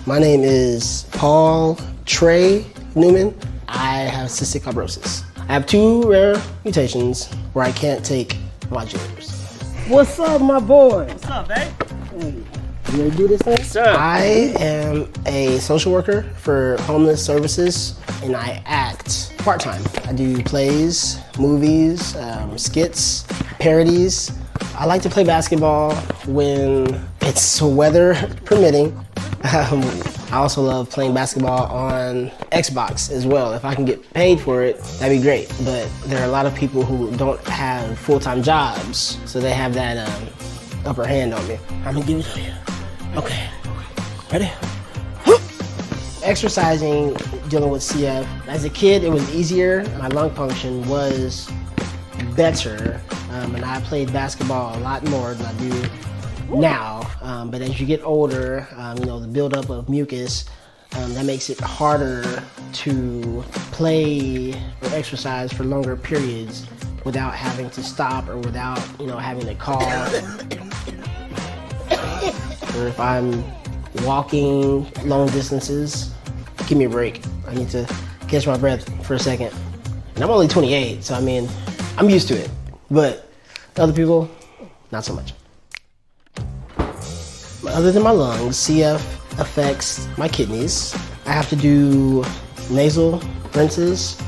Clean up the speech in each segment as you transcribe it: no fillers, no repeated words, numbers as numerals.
My name is Paul Trey Newman. I have cystic fibrosis. I have two rare mutations where I can't take modulators. What's up, my boy? What's up, babe? Hey, you ready to do this thing? Yes, sir. I am a social worker for homeless services, and I act part-time. I do plays, movies, skits, parodies. I like to play basketball when it's weather permitting. I also love playing basketball on Xbox as well. If I can get paid for it, that'd be great. But there are a lot of people who don't have full-time jobs, so they have that upper hand on me. I'm gonna give it to you. Okay, ready? Exercising, dealing with CF. As a kid, it was easier. My lung function was better, and I played basketball a lot more than I do now. But as you get older, the buildup of mucus, that makes it harder to play or exercise for longer periods without having to stop or without, having to call. Or if I'm walking long distances, give me a break. I need to catch my breath for a second. And I'm only 28, so I'm used to it. But other people, not so much. Other than my lungs, CF affects my kidneys. I have to do nasal rinses.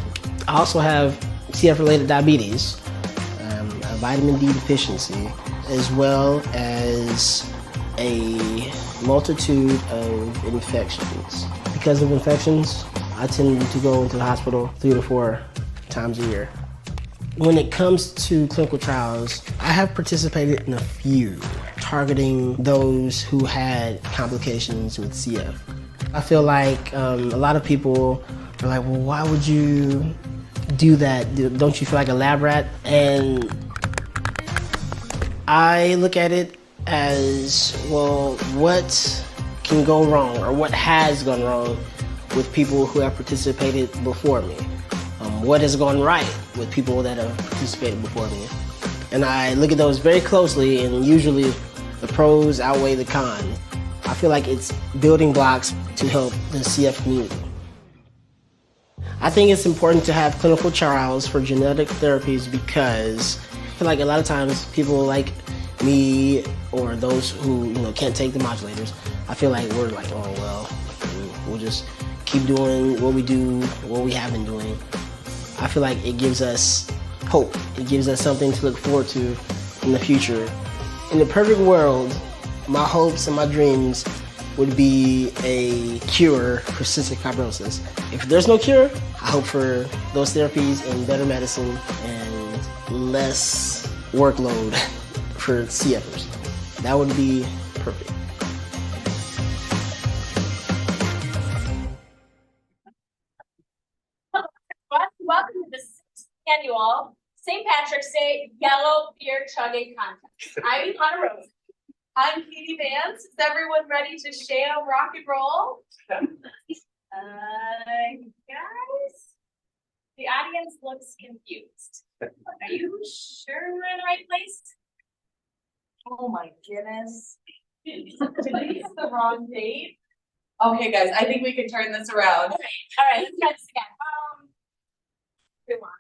I also have CF-related diabetes, a vitamin D deficiency, as well as a multitude of infections. Because of infections, I tend to go into the hospital 3 to 4 times a year. When it comes to clinical trials, I have participated in a few targeting those who had complications with CF. I feel like a lot of people are like, well, why would you do that? Don't you feel like a lab rat? And I look at it as, well, what can go wrong or what has gone wrong with people who have participated before me? What has gone right with people that have participated before me? And I look at those very closely, and usually the pros outweigh the cons. I feel like it's building blocks to help the CF community. I think it's important to have clinical trials for genetic therapies because I feel like a lot of times people like me or those who can't take the modulators, I feel like we're like, oh well, we'll just keep doing what we do, what we have been doing. I feel like it gives us hope. It gives us something to look forward to in the future. In the perfect world, my hopes and my dreams would be a cure for cystic fibrosis. If there's no cure, I hope for those therapies and better medicine and less workload for CFers. That would be perfect. Welcome to the 6th annual St. Patrick's Day Yellow Beer Chugging Contest. I'm Hannah Rose. I'm Katie Vance. Is everyone ready to sham, rock, and roll? Guys, the audience looks confused. Are you sure we're in the right place? Oh my goodness. Today's the wrong date. Okay, guys, I think we can turn this around. All right, let's try this again. Everyone,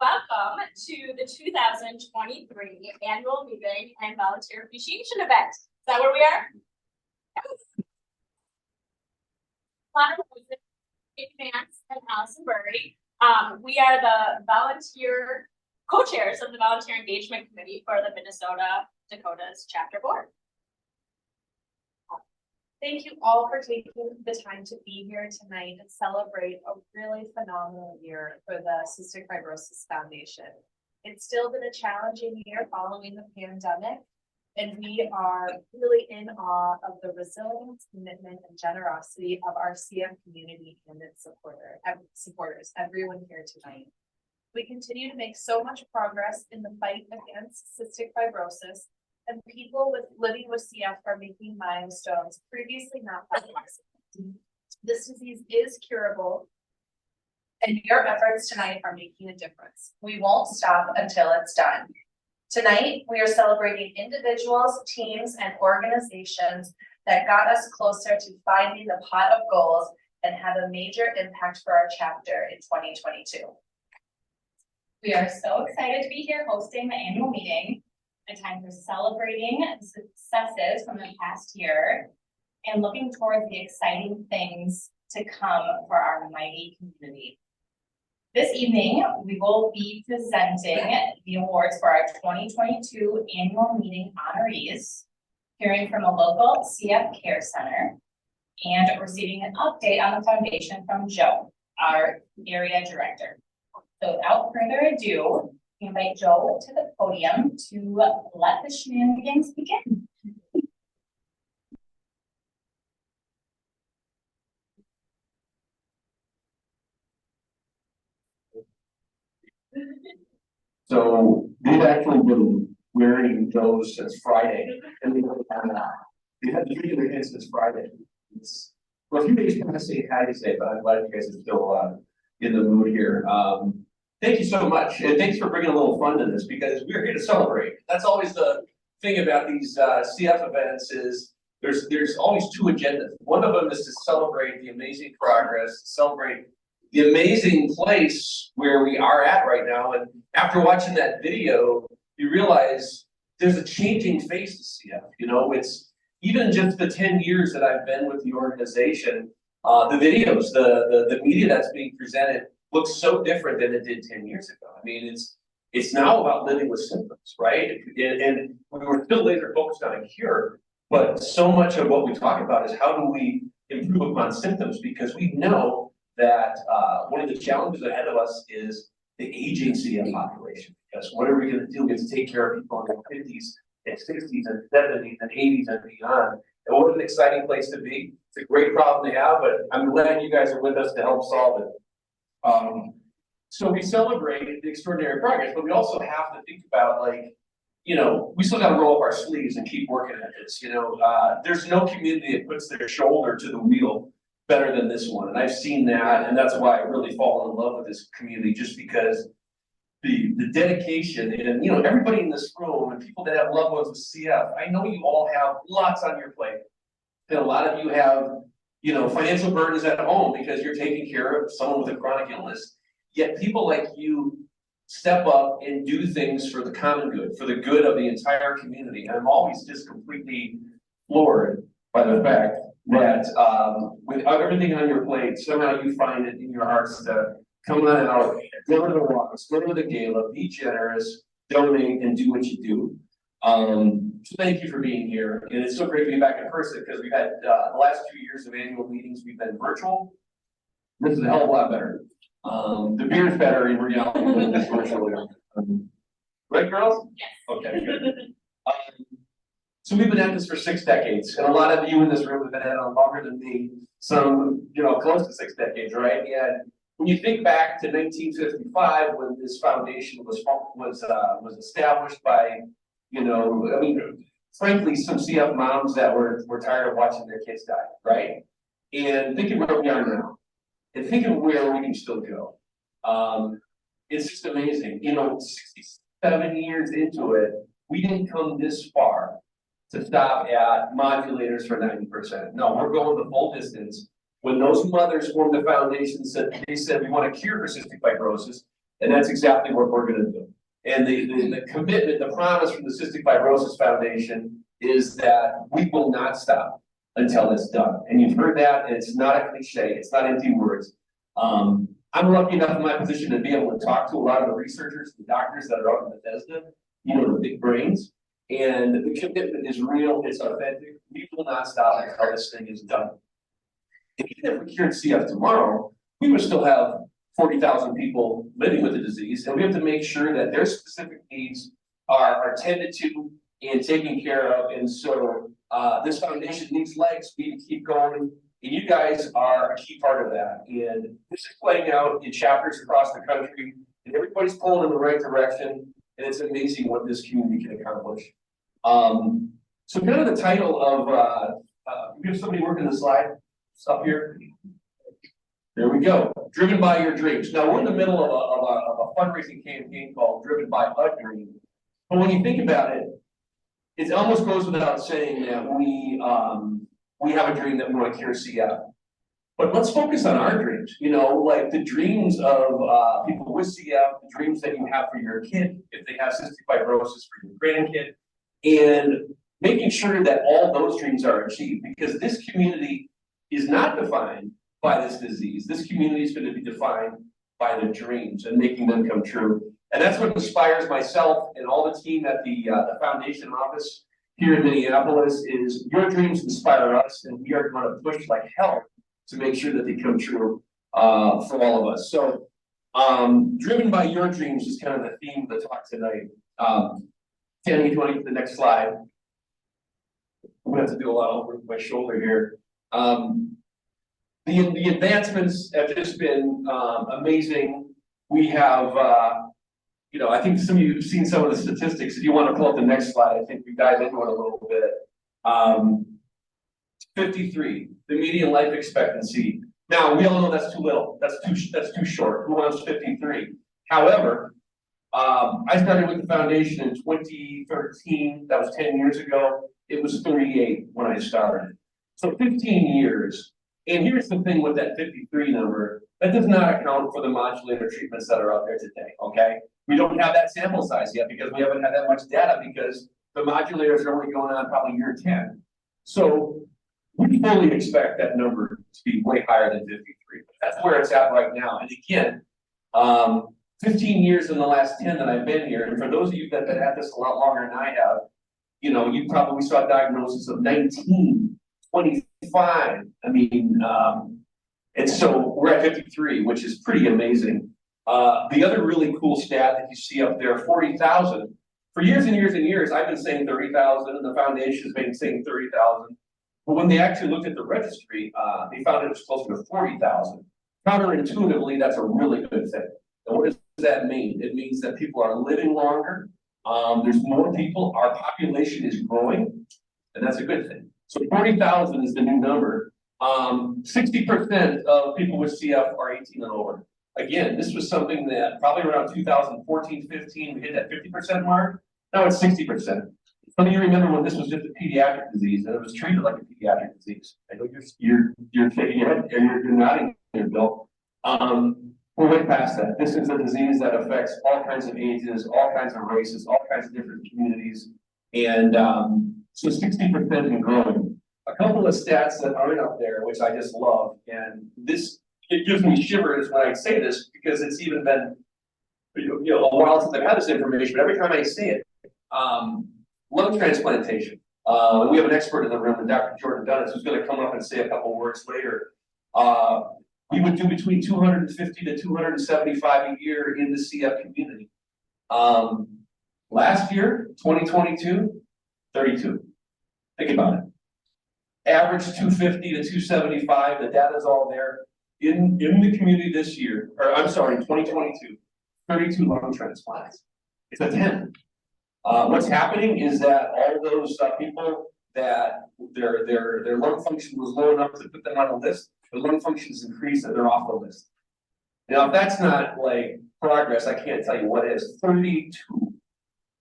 welcome to the 2023 annual meeting and volunteer appreciation event. Is that where we are? Yes. Vance and Allison Burry. We are the volunteer co-chairs of the Volunteer Engagement Committee for the Minnesota Dakotas Chapter Board. Thank you all for taking the time to be here tonight and celebrate a really phenomenal year for the Cystic Fibrosis Foundation. It's still been a challenging year following the pandemic, and we are really in awe of the resilience, commitment, and generosity of our CF community and its supporters, everyone here tonight. We continue to make so much progress in the fight against cystic fibrosis, and people living with CF are making milestones previously not possible. This disease is curable, and your efforts tonight are making a difference. We won't stop until it's done. Tonight, we are celebrating individuals, teams, and organizations that got us closer to finding the pot of goals and have a major impact for our chapter in 2022. We are so excited to be here hosting the annual meeting, a time for celebrating the successes from the past year and looking towards the exciting things to come for our mighty community. This evening, we will be presenting the awards for our 2022 annual meeting honorees, hearing from a local CF Care Center, and receiving an update on the foundation from Joe, our area director. So without further ado, we invite Joe to the podium to let the shenanigans begin. So we've actually been wearing those since Friday. And we've had the video again since Friday. Well, a few days past St. Patty's Day, but I'm glad you guys are still in the mood here. Thank you so much. And thanks for bringing a little fun to this because we're here to celebrate. That's always the thing about these CF events is there's always two agendas. One of them is to celebrate the amazing progress, celebrate the amazing place where we are at right now. And after watching that video, you realize there's a changing face to CF. You know, it's even just the 10 years that I've been with the organization, the videos, the media that's being presented looks so different than it did 10 years ago. I mean, it's now about living with symptoms, right? And we were still laser focused on a cure, but so much of what we talk about is how do we improve upon symptoms, because we know that one of the challenges ahead of us is the aging CF population. Because what are we going to do? We have to take care of people in their 50s and 60s and 70s and 80s and beyond. And what an exciting place to be. It's a great problem to have, but I'm glad you guys are with us to help solve it. So we celebrate the extraordinary progress, but we also have to think about, like, you know, we still got to roll up our sleeves and keep working at this. You know, there's no community that puts their shoulder to the wheel better than this one. And I've seen that, and that's why I really fallen in love with this community, just because the dedication and, you know, everybody in this room and people that have loved ones with CF, I know you all have lots on your plate. And a lot of you have, you know, financial burdens at home because you're taking care of someone with a chronic illness. Yet people like you step up and do things for the common good, for the good of the entire community. And I'm always just completely floored by the fact that with everything on your plate, somehow you find it in your hearts to come on out, go to the walks, go to the gala, be generous, donate, and do what you do. So thank you for being here. And it's so great to be back in person because we've had the last 2 years of annual meetings, we've been virtual. This is a hell of a lot better. The beer's better in reality than this virtually. Right, girls? Yes. Okay, good. So we've been at this for 6 decades, and a lot of you in this room have been at it longer than me. Some, you know, close to 6 decades, right? And when you think back to 1955, when this foundation was established by, you know, I mean, frankly, some CF moms that were tired of watching their kids die, right? And thinking where we are now, and thinking where we can still go. It's just amazing. You know, 67 years into it, we didn't come this far to stop at modulators for 90%. No, we're going the full distance. When those mothers formed the foundation, they said we want to cure for cystic fibrosis, and that's exactly what we're going to do. And the commitment, the promise from the Cystic Fibrosis Foundation is that we will not stop until it's done. And you've heard that, and it's not a cliche, it's not empty words. I'm lucky enough in my position to be able to talk to a lot of the researchers, the doctors that are out in Bethesda, you know, the big brains. And the commitment is real, it's authentic. We will not stop until this thing is done. And even if we cured CF tomorrow, we would still have 40,000 people living with the disease, and we have to make sure that their specific needs are tended to and taken care of. And so this foundation needs legs. We need to keep going, and you guys are a key part of that. And this is playing out in chapters across the country, and everybody's pulling in the right direction. And it's amazing what this community can accomplish. So kind of the title of, we have somebody working the slide up here. There we go. Driven by your dreams. Now we're in the middle of a fundraising campaign called Driven by a Dream. But when you think about it, it almost goes without saying that we we have a dream that we want to cure CF. But let's focus on our dreams, you know, like the dreams of people with CF, the dreams that you have for your kid, if they have cystic fibrosis for your grandkid, and making sure that all those dreams are achieved, because this community is not defined by this disease. This community is going to be defined by the dreams and making them come true. And that's what inspires myself and all the team at the foundation office here in Minneapolis is your dreams inspire us, and we are going to push like hell to make sure that they come true for all of us. So driven by your dreams is kind of the theme of the talk tonight. Tanny, you want to get to the next slide? I'm gonna have to do a lot over my shoulder here. The advancements have just been amazing. We have, you know, I think some of you have seen some of the statistics. If you want to pull up the next slide, I think we dive into it a little bit. 53, the median life expectancy. Now we all know that's too little. That's too short. Who wants 53? However, I started with the foundation in 2013. That was 10 years ago. It was 38 when I started. So 15 years. And here's the thing with that 53 number, that does not account for the modulator treatments that are out there today, okay? We don't have that sample size yet because we haven't had that much data because the modulators are only going on probably year 10. So we fully expect that number to be way higher than 53. That's where it's at right now. And again, 15 years in the last 10 that I've been here, and for those of you that have been at this a lot longer than I have, you know, you probably saw a diagnosis of 19, 25. I mean, and so we're at 53, which is pretty amazing. The other really cool stat that you see up there, 40,000. For years and years and years, I've been saying 30,000, and the foundation's been saying 30,000. But when they actually looked at the registry, they found it was closer to 40,000. Counterintuitively, that's a really good thing. And what does that mean? It means that people are living longer. There's more people. Our population is growing, and that's a good thing. So 40,000 is the new number. 60% of people with CF are 18 and older. Again, this was something that probably around 2014, 15, we hit that 50% mark. Now it's 60%. Some of you remember when this was just a pediatric disease and it was treated like a pediatric disease. I know you're shaking your head, you're nodding here, Bill. We're way past that. This is a disease that affects all kinds of ages, all kinds of races, all kinds of different communities. And so 60% and growing. A couple of stats that aren't up there, which I just love, and this, it gives me shivers when I say this because it's even been, you know, a while since I've had this information, but every time I say it, lung transplantation. We have an expert in the room, and Dr. Jordan Dunnis, who's going to come up and say a couple words later. We would do between 250 to 275 a year in the CF community. Last year, 2022, 32. Think about it. Average 250 to 275. The data is all there. In the community this year, or I'm sorry, 2022, 32 lung transplants. It's a 10. What's happening is that all those people that their lung function was low enough to put them on a list, the lung function is increased and they're off the list. Now, if that's not like progress, I can't tell you what is. 32.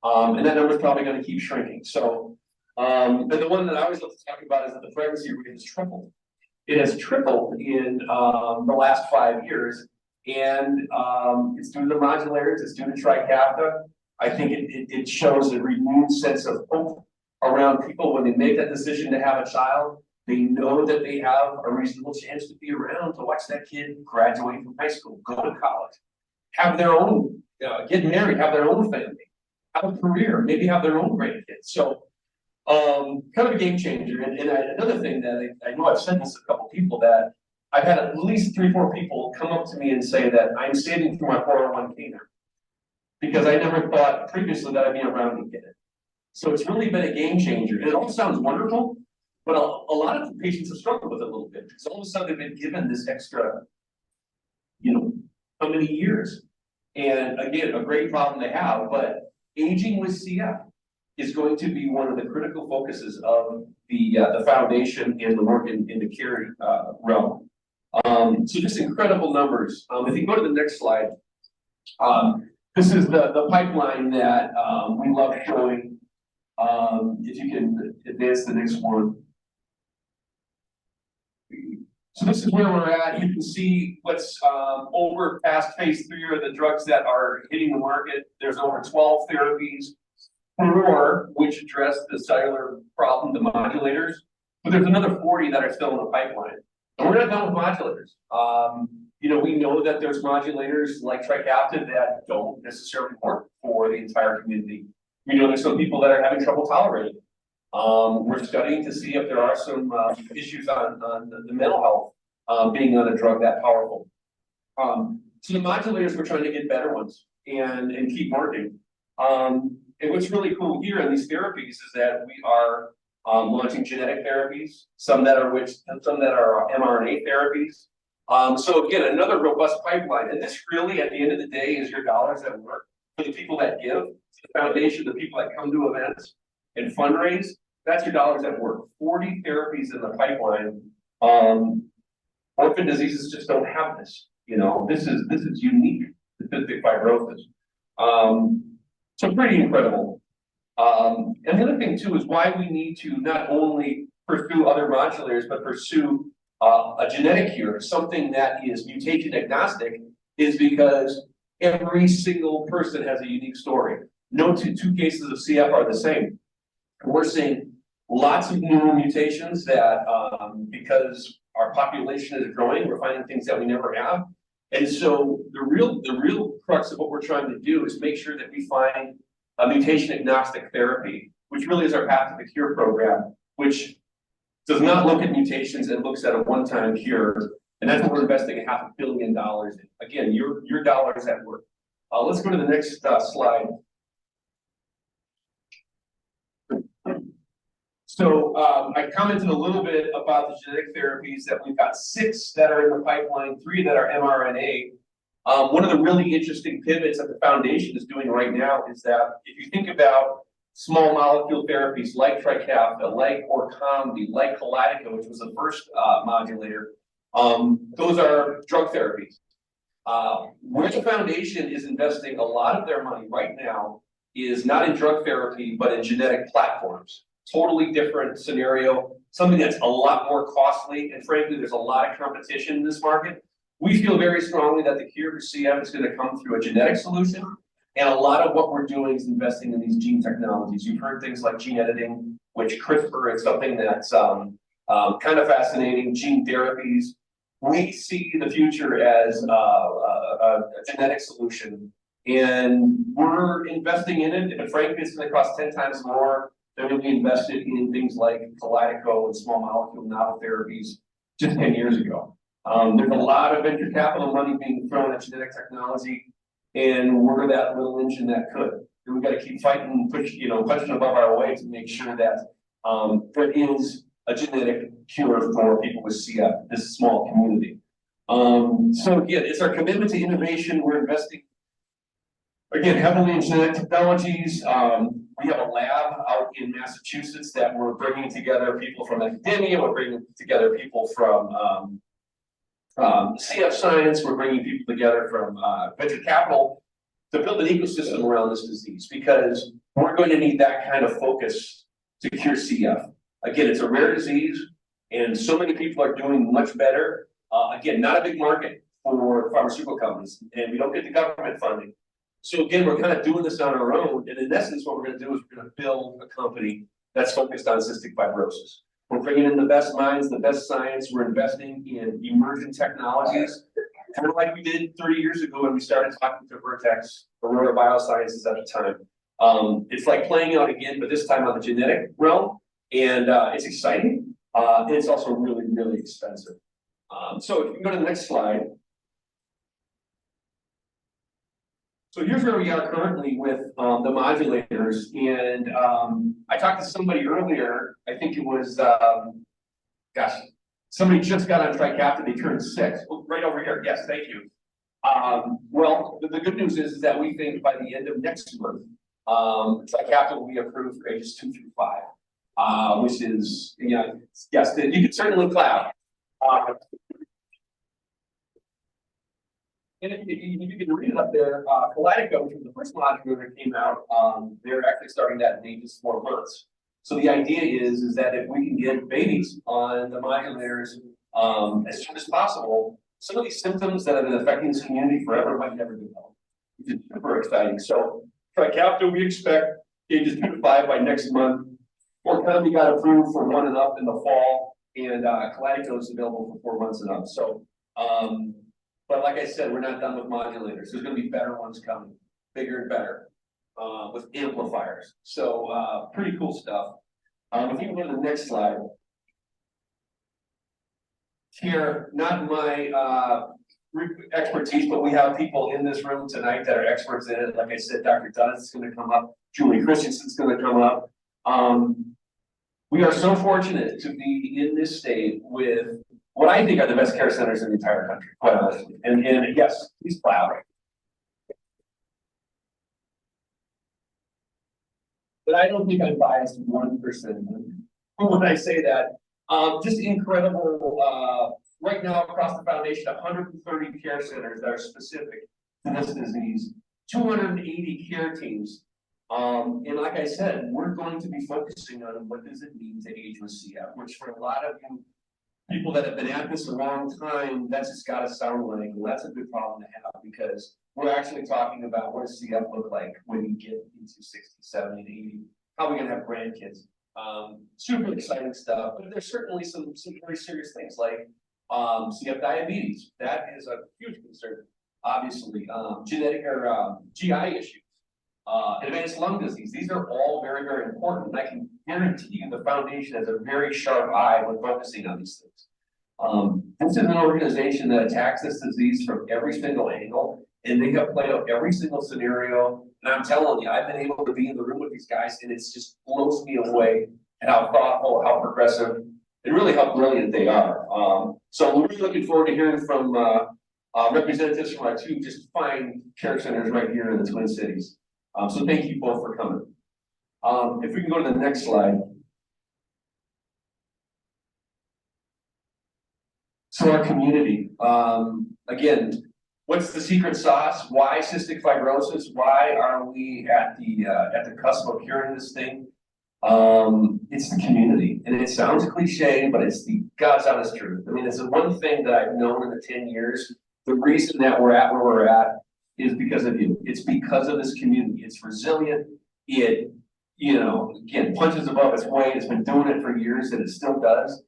And that number is probably going to keep shrinking. So, and the one that I always love to talk about is that the pregnancy rate has tripled. It has tripled in the last 5 years. And it's due to the modulators, it's due to Trikafta. I think it shows a renewed sense of hope around people when they make that decision to have a child. They know that they have a reasonable chance to be around to watch that kid graduate from high school, go to college, have their own, get married, have their own family, have a career, maybe have their own grandkids. So kind of a game changer. And another thing that I know I've said this to a couple people, that I've had at least 3 or 4 people come up to me and say that I'm saving for my 401k now, because I never thought previously that I'd be around to get it. So it's really been a game changer. And it all sounds wonderful, but a lot of the patients have struggled with it a little bit, because all of a sudden they've been given this extra, you know, how many years? And again, a great problem to have, but aging with CF is going to be one of the critical focuses of the foundation and the work in the care realm. So just incredible numbers. If you go to the next slide, this is the pipeline that we love showing. If you can advance the next one. So this is where we're at. You can see what's over past phase 3 are the drugs that are hitting the market. There's over 12 therapies, 4 which address the cellular problem, the modulators. But there's another 40 that are still in the pipeline. And we're not done with modulators. You know, we know that there's modulators like Trikafta that don't necessarily work for the entire community. We know there's some people that are having trouble tolerating. We're studying to see if there are some issues on the mental health being on a drug that powerful. So the modulators, we're trying to get better ones and keep working. And what's really cool here in these therapies is that we are launching genetic therapies, some that are mRNA therapies. So again, another robust pipeline. And this really, at the end of the day, is your dollars at work for the people that give, to the foundation, the people that come to events and fundraise. That's your dollars at work. 40 therapies in the pipeline. Orphan diseases just don't have this. You know, this is unique to cystic fibrosis. So pretty incredible. And the other thing too is why we need to not only pursue other modulators, but pursue a genetic cure, something that is mutation agnostic, is because every single person has a unique story. No two cases of CF are the same. We're seeing lots of new mutations that, because our population is growing, we're finding things that we never have. And so the real crux of what we're trying to do is make sure that we find a mutation agnostic therapy, which really is our Path to the Cure program, which does not look at mutations, it looks at a one-time cure. And that's what we're investing $500 million in. Again, your dollars at work. Let's go to the next slide. So I commented a little bit about the genetic therapies, that we've got 6 that are in the pipeline, 3 that are mRNA. One of the really interesting pivots that the foundation is doing right now is that if you think about small molecule therapies like Trikafta, like Orkambi, like Kalydeco, which was the first modulator, those are drug therapies. Where the foundation is investing a lot of their money right now is not in drug therapy, but in genetic platforms. Totally different scenario, something that's a lot more costly, and frankly, there's a lot of competition in this market. We feel very strongly that the cure for CF is going to come through a genetic solution, and a lot of what we're doing is investing in these gene technologies. You've heard things like gene editing, which CRISPR is something that's kind of fascinating, gene therapies. We see the future as a genetic solution, and we're investing in it, and frankly, it's going to cost 10 times more than when we invested in things like Kalydeco and small molecule novel therapies just 10 years ago. There's a lot of venture capital money being thrown at genetic technology, and we're that little engine that could. And we've got to keep fighting and punching above our weight to make sure that there is a genetic cure for people with CF, this small community. So again, it's our commitment to innovation. We're investing, again, heavily in genetic technologies. We have a lab out in Massachusetts that we're bringing together people from academia, we're bringing together people from CF science, we're bringing people together from venture capital to build an ecosystem around this disease, because we're going to need that kind of focus to cure CF. Again, it's a rare disease, and so many people are doing much better. Again, not a big market for pharmaceutical companies, and we don't get the government funding. So again, we're kind of doing this on our own, and in essence, what we're going to do is we're going to build a company that's focused on cystic fibrosis. We're bringing in the best minds, the best science. We're investing in emerging technologies, kind of like we did 30 years ago when we started talking to Vertex, Aurora Biosciences at the time. It's like playing out again, but this time on the genetic realm, and it's exciting, and it's also really, really expensive. So if you can go to the next slide. So here's where we are currently with the modulators, and I talked to somebody earlier, I think it was, somebody just got on Trikafta, they turned 6, right over here, yes, thank you. Well, the good news is that we think by the end of next month, Trikafta will be approved for ages 2 through 5, which is, yes, you can certainly clap. And if you can read it up there, Kalydeco, which was the first modulator that came out, they're actually starting that in ages 4 months. So the idea is that if we can get babies on the modulators as soon as possible. Some of these symptoms that have been affecting this community forever might never develop, which is super exciting. So Trikafta, we expect ages 2 to 5 by next month. Orkambi got approved for 1 and up in the fall, and Kalydeco is available for 4 months and up. So, but like I said, we're not done with modulators. There's going to be better ones coming, bigger and better, with amplifiers. So pretty cool stuff. If you can go to the next slide. Here, not my expertise, but we have people in this room tonight that are experts in it. Like I said, Dr. Dunn is going to come up. Julie Christensen's going to come up. We are so fortunate to be in this state with what I think are the best care centers in the entire country, quite honestly. And yes, please clap. But I don't think I'm biased 1% when I say that. Just incredible, right now across the foundation, 130 care centers that are specific to this disease, 280 care teams. And like I said, we're going to be focusing on what does it mean to age with CF, which for a lot of you people that have been at this a long time, that's just got to sound like, well, that's a good problem to have, because we're actually talking about what does CF look like when you get into 60, 70, 80, how are we going to have grandkids? Super exciting stuff, but there's certainly some very serious things like CF diabetes. That is a huge concern, obviously. Genetic or GI issues, advanced lung disease. These are all very, very important. And I can guarantee you the foundation has a very sharp eye when focusing on these things. This is an organization that attacks this disease from every single angle, and they have played out every single scenario. And I'm telling you, I've been able to be in the room with these guys, and it's just blows me away at how thoughtful, how progressive, and really how brilliant they are. So we're really looking forward to hearing from representatives from our 2 just fine care centers right here in the Twin Cities. So thank you both for coming. If we can go to the next slide. So our community, again, what's the secret sauce? Why cystic fibrosis? Why are we at the cusp of curing this thing? It's the community, and it sounds cliche, but it's the God's honest truth. I mean, it's the one thing that I've known in the 10 years. The reason that we're at where we're at is because of you. It's because of this community. It's resilient. It, again, punches above its weight. It's been doing it for years, and it still does.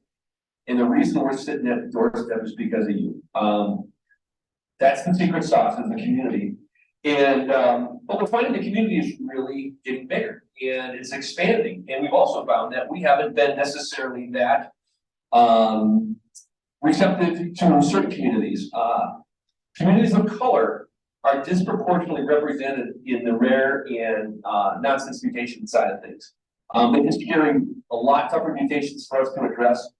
And the reason we're sitting at the doorstep is because of you. That's the secret sauce is the community. And but we're finding the community is really getting bigger and it's expanding. And we've also found that we haven't been necessarily that receptive to certain communities. Communities of color are disproportionately represented in the rare and nonsense mutation side of things. It is carrying a lot tougher mutations for us to address.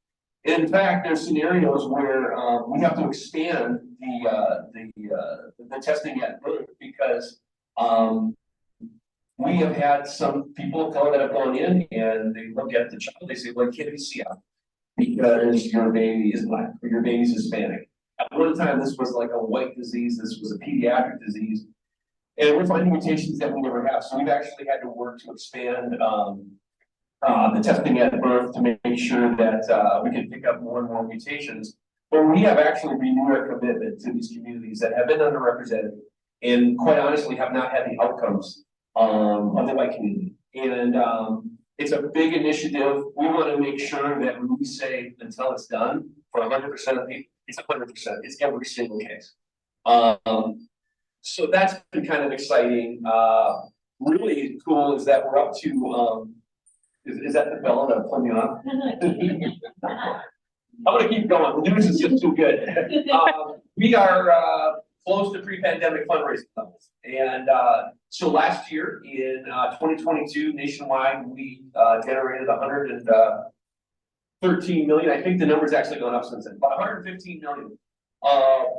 In fact, there's scenarios where we have to expand the testing at birth because we have had some people of color that have gone in and they look at the child, they say, well, it can't be CF because your baby is Black or your baby's Hispanic. At one time, this was like a white disease, this was a pediatric disease, and we're finding mutations that we never have. So we've actually had to work to expand the testing at birth to make sure that we can pick up more and more mutations. But we have actually renewed our commitment to these communities that have been underrepresented and quite honestly have not had the outcomes of the white community. And it's a big initiative. We want to make sure that when we say until it's done for 100% of people, it's 100%. It's every single case. So that's been kind of exciting. Really cool is that we're up to is that the bell that put me on? I'm going to keep going. The news is just too good. We are close to pre-pandemic fundraising levels. And so last year in 2022, nationwide, we generated 113 million. I think the number's actually gone up since then, but 115 million,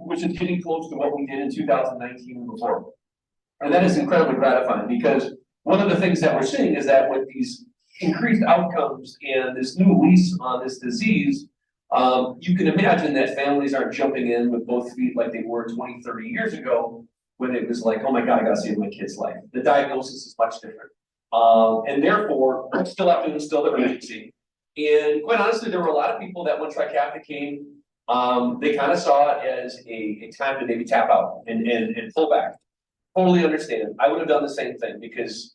which is getting close to what we did in 2019 and before. And that is incredibly gratifying because one of the things that we're seeing is that with these increased outcomes and this new lease on this disease, you can imagine that families aren't jumping in with both feet like they were 20, 30 years ago when it was like, oh my God, I got to save my kid's life. The diagnosis is much different. And therefore, we still have to instill the urgency. And quite honestly, there were a lot of people that when Trikafta came, They kind of saw it as a time to maybe tap out and pull back. Totally understand. I would have done the same thing because,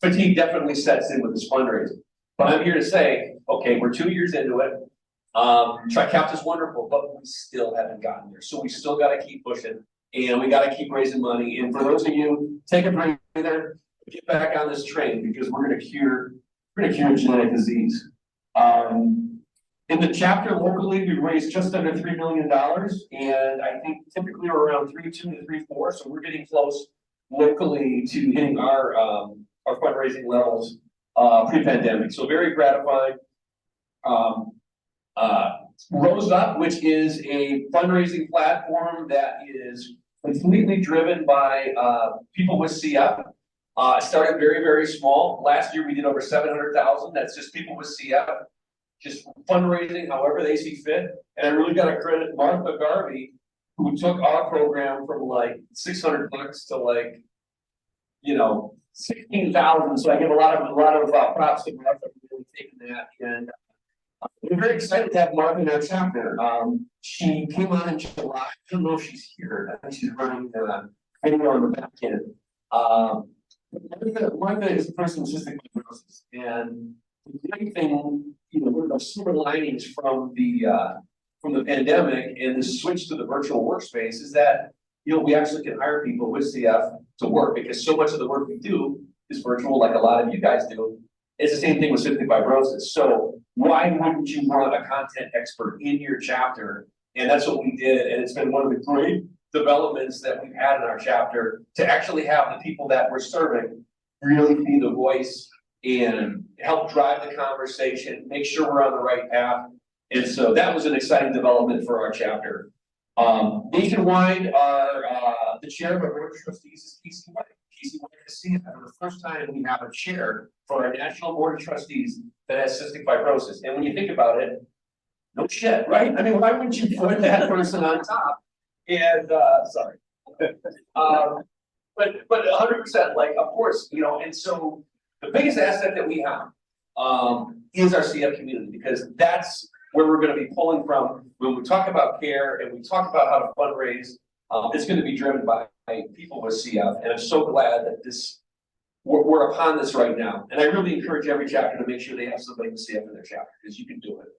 fatigue definitely sets in with this fundraising. But I'm here to say, okay, we're 2 years into it. Tri-Caps is wonderful, but we still haven't gotten there. So we still got to keep pushing and we got to keep raising money. And for those of you, take a breather, get back on this train because we're going to cure genetic disease. In the chapter locally, we raised just under $3 million, and I think typically we're around 3.2 to 3.4. So we're getting close locally to hitting our fundraising levels pre-pandemic. So very gratifying. Rose Up, which is a fundraising platform that is completely driven by people with CF. It started very, very small. Last year we did over 700,000. That's just people with CF, just fundraising however they see fit. And I really got to credit Martha Garvey, who took our program from like $600 to like, 16,000. So I give a lot of props to Martha for really taking that. And we're very excited to have Martha in our chapter. She came on in July. I don't know if she's here. I think she's running the video on the back end. Martha is a person with cystic fibrosis, and the great thing, one of the silver linings from the pandemic and the switch to the virtual workspace is that we actually can hire people with CF to work because so much of the work we do is virtual, like a lot of you guys do. It's the same thing with cystic fibrosis. So why wouldn't you want a content expert in your chapter? And that's what we did, and it's been one of the great developments that we've had in our chapter to actually have the people that we're serving really be the voice and help drive the conversation, make sure we're on the right path. And so that was an exciting development for our chapter. Nationwide, the chair of our board of trustees is Casey White. Casey White is CF. For the first time, we have a chair for our national board of trustees that has cystic fibrosis. And when you think about it, no shit, right? I mean, why wouldn't you put that person on top? And sorry, but 100%, like, of course, and so the biggest asset that we have is our CF community, because that's where we're going to be pulling from when we talk about care and we talk about how to fundraise. It's going to be driven by people with CF, and I'm so glad that we're upon this right now. And I really encourage every chapter to make sure they have somebody with CF in their chapter, because you can do it.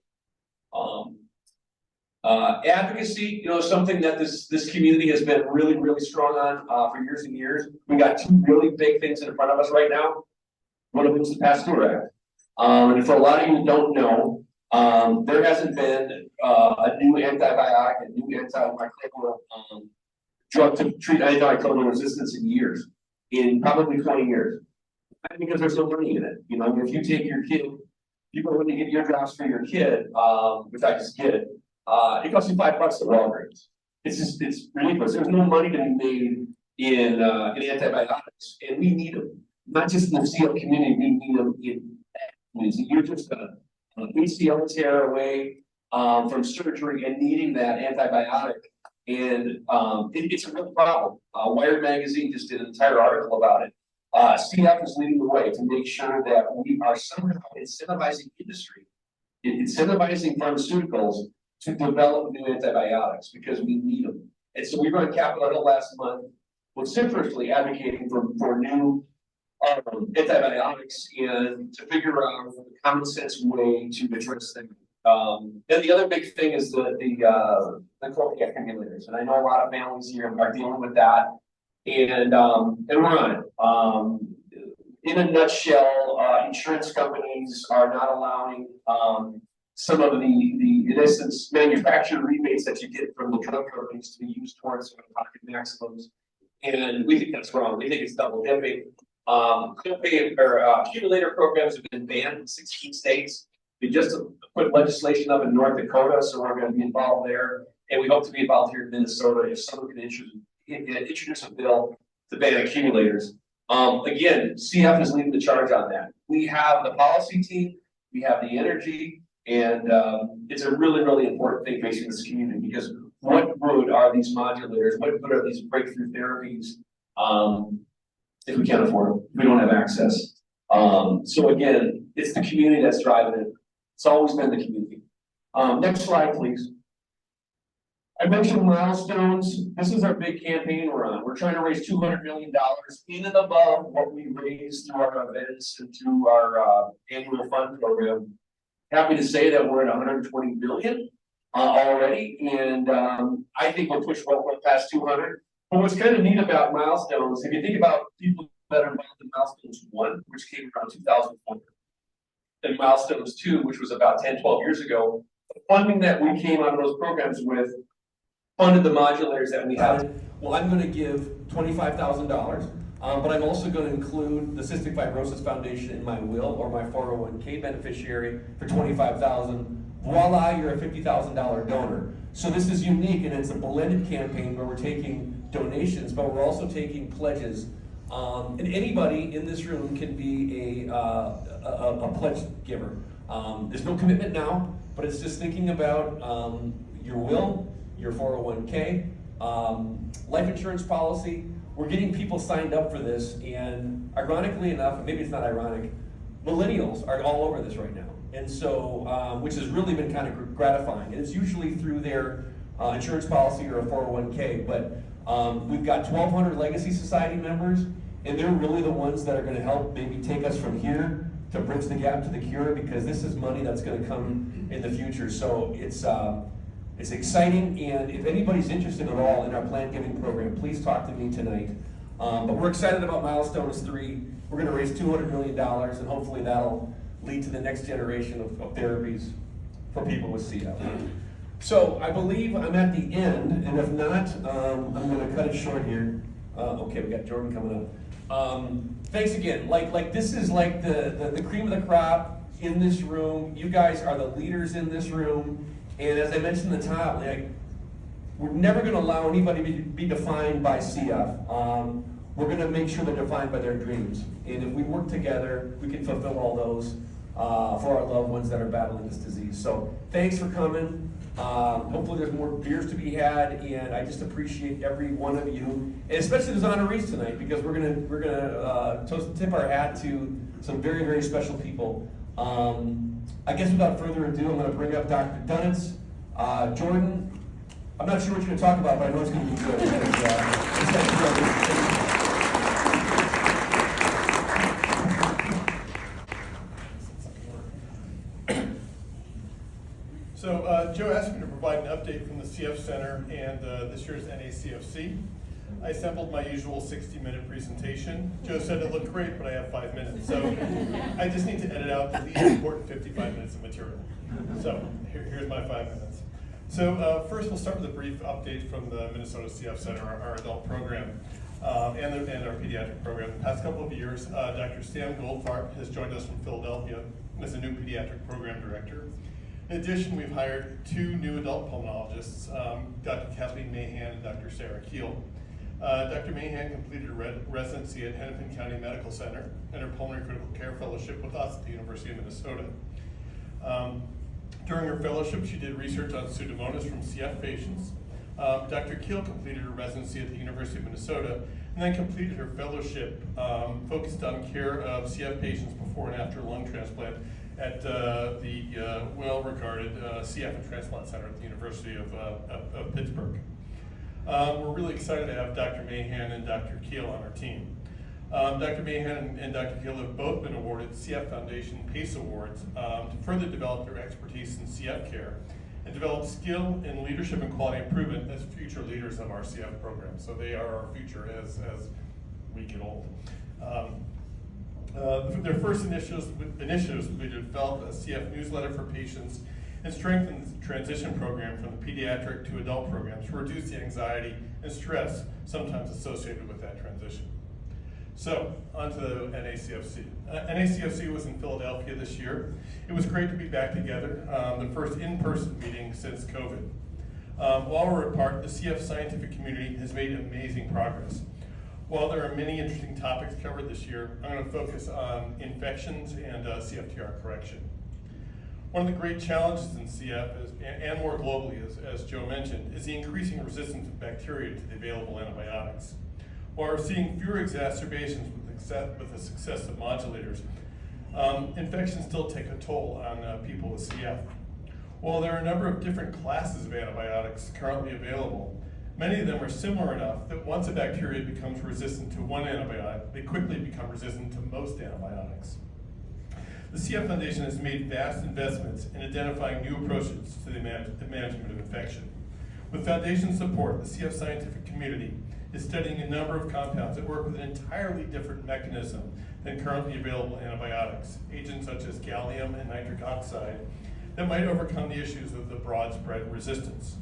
Advocacy, something that this community has been really, really strong on for years and years. We got two really big things in front of us right now. One of them is the Pasteur Act. And for a lot of you who don't know, there hasn't been a new antibiotic, a new antimicrobial drug to treat antimicrobial resistance in probably 20 years. And because there's no money in it. If you take your kid, you go in to get your drops for your kid, which I just did. It costs you $5 at Walgreens. It's ridiculous. There's no money to be made in antibiotics, and we need them. Not just in the CF community, we need them in communities. You're just an ACL tear away from surgery and needing that antibiotic, and it's a real problem. Wired magazine just did an entire article about it. CF is leading the way to make sure that we are somehow incentivizing industry, incentivizing pharmaceuticals to develop new antibiotics because we need them. And so we run Capitol Hill last month, vociferously advocating for new antibiotics and to figure out a common sense way to address them. And the other big thing is the cocaine accumulators. And I know a lot of families here are dealing with that. And we're on it. In a nutshell, insurance companies are not allowing some of the in essence manufacturer rebates that you get from the drug companies to be used towards pocket maximums, and we think that's wrong. We think it's double dipping. Copay or accumulator programs have been banned in 16 states. We just put legislation up in North Dakota, so we're going to be involved there, and we hope to be involved here in Minnesota if someone can introduce a bill to ban accumulators. Again, CF is leading the charge on that. We have the policy team, we have the energy, and it's a really, really important thing facing this community, because what good are these modulators? What good are these breakthrough therapies if we can't afford them, if we don't have access? So again, it's the community that's driving it. It's always been the community. Next slide, please. I mentioned milestones. This is our big campaign we're on. We're trying to raise $200 million in and above what we raised through our events and through our annual fund program. Happy to say that we're at 120 million already, and I think we'll push well past 200. But what's kind of neat about milestones, if you think about people that are involved in milestones 1, which came around 2004, and milestones 2, which was about 10, 12 years ago, the funding that we came out of those programs with funded the modulators that we have. Well, I'm going to give $25,000, but I'm also going to include the Cystic Fibrosis Foundation in my will or my 401k beneficiary for $25,000. Voila, you're a $50,000 donor. So this is unique, and it's a blended campaign where we're taking donations, but we're also taking pledges. And anybody in this room can be a pledge giver. There's no commitment now, but it's just thinking about your will, your 401k, life insurance policy. We're getting people signed up for this, and ironically enough, and maybe it's not ironic, millennials are all over this right now. And so, which has really been kind of gratifying. And it's usually through their insurance policy or a 401k, but we've got 1,200 Legacy Society members, and they're really the ones that are gonna help maybe take us from here to bridge the gap to the cure, because this is money that's gonna come in the future. So it's exciting, and if anybody's interested at all in our plant giving program, please talk to me tonight. But we're excited about Milestones 3. We're gonna raise $200 million, and hopefully that'll lead to the next generation of therapies for people with CF. So I believe I'm at the end, and if not, I'm gonna cut it short here. Okay, we got Jordan coming up. Thanks again. Like this is like the cream of the crop in this room. You guys are the leaders in this room. And as I mentioned at the top, like, we're never gonna allow anybody to be defined by CF. We're gonna make sure they're defined by their dreams. And if we work together, we can fulfill all those for our loved ones that are battling this disease. So thanks for coming. Hopefully there's more beers to be had, and I just appreciate every one of you, and especially those honorees tonight, because we're gonna tip our hat to some very, very special people. I guess without further ado, I'm gonna bring up Dr. Dunnitz. Jordan, I'm not sure what you're gonna talk about, but I know it's gonna be good. So Joe asked me to provide an update from the CF Center and this year's NACFC. I assembled my usual 60-minute presentation. Joe said it looked great, but I have 5 minutes. So I just need to edit out the least important 55 minutes of material. So here's my 5 minutes. So first we'll start with a brief update from the Minnesota CF Center, our adult program, and our pediatric program. The past couple of years, Dr. Stan Goldfarb has joined us from Philadelphia as a new pediatric program director. In addition, we've hired 2 new adult pulmonologists, Dr. Kathleen Mahan and Dr. Sarah Keel. Dr. Mahan completed a residency at Hennepin County Medical Center and her pulmonary critical care fellowship with us at the University of Minnesota. During her fellowship, she did research on Pseudomonas from CF patients. Dr. Keel completed her residency at the University of Minnesota and then completed her fellowship focused on care of CF patients before and after lung transplant at the well-regarded CF and Transplant Center at the University of Pittsburgh. We're really excited to have Dr. Mahan and Dr. Keel on our team. Dr. Mahan and Dr. Keel have both been awarded CF Foundation PACE Awards to further develop their expertise in CF care and develop skill in leadership and quality improvement as future leaders of our CF program. So they are our future as we get old. Their first initiatives would be to develop a CF newsletter for patients and strengthen the transition program from the pediatric to adult programs to reduce the anxiety and stress sometimes associated with that transition. So, on to NACFC. NACFC was in Philadelphia this year. It was great to be back together, the first in-person meeting since COVID. While we're apart, the CF scientific community has made amazing progress. While there are many interesting topics covered this year, I'm going to focus on infections and CFTR correction. One of the great challenges in CF, and more globally, as Joe mentioned, is the increasing resistance of bacteria to the available antibiotics. While we're seeing fewer exacerbations with the success of modulators, infections still take a toll on people with CF. While there are a number of different classes of antibiotics currently available, many of them are similar enough that once a bacteria becomes resistant to one antibiotic, they quickly become resistant to most antibiotics. The CF Foundation has made vast investments in identifying new approaches to the management of infection. With Foundation support, the CF scientific community is studying a number of compounds that work with an entirely different mechanism than currently available antibiotics, agents such as gallium and nitric oxide, that might overcome the issues of the broad spread resistance.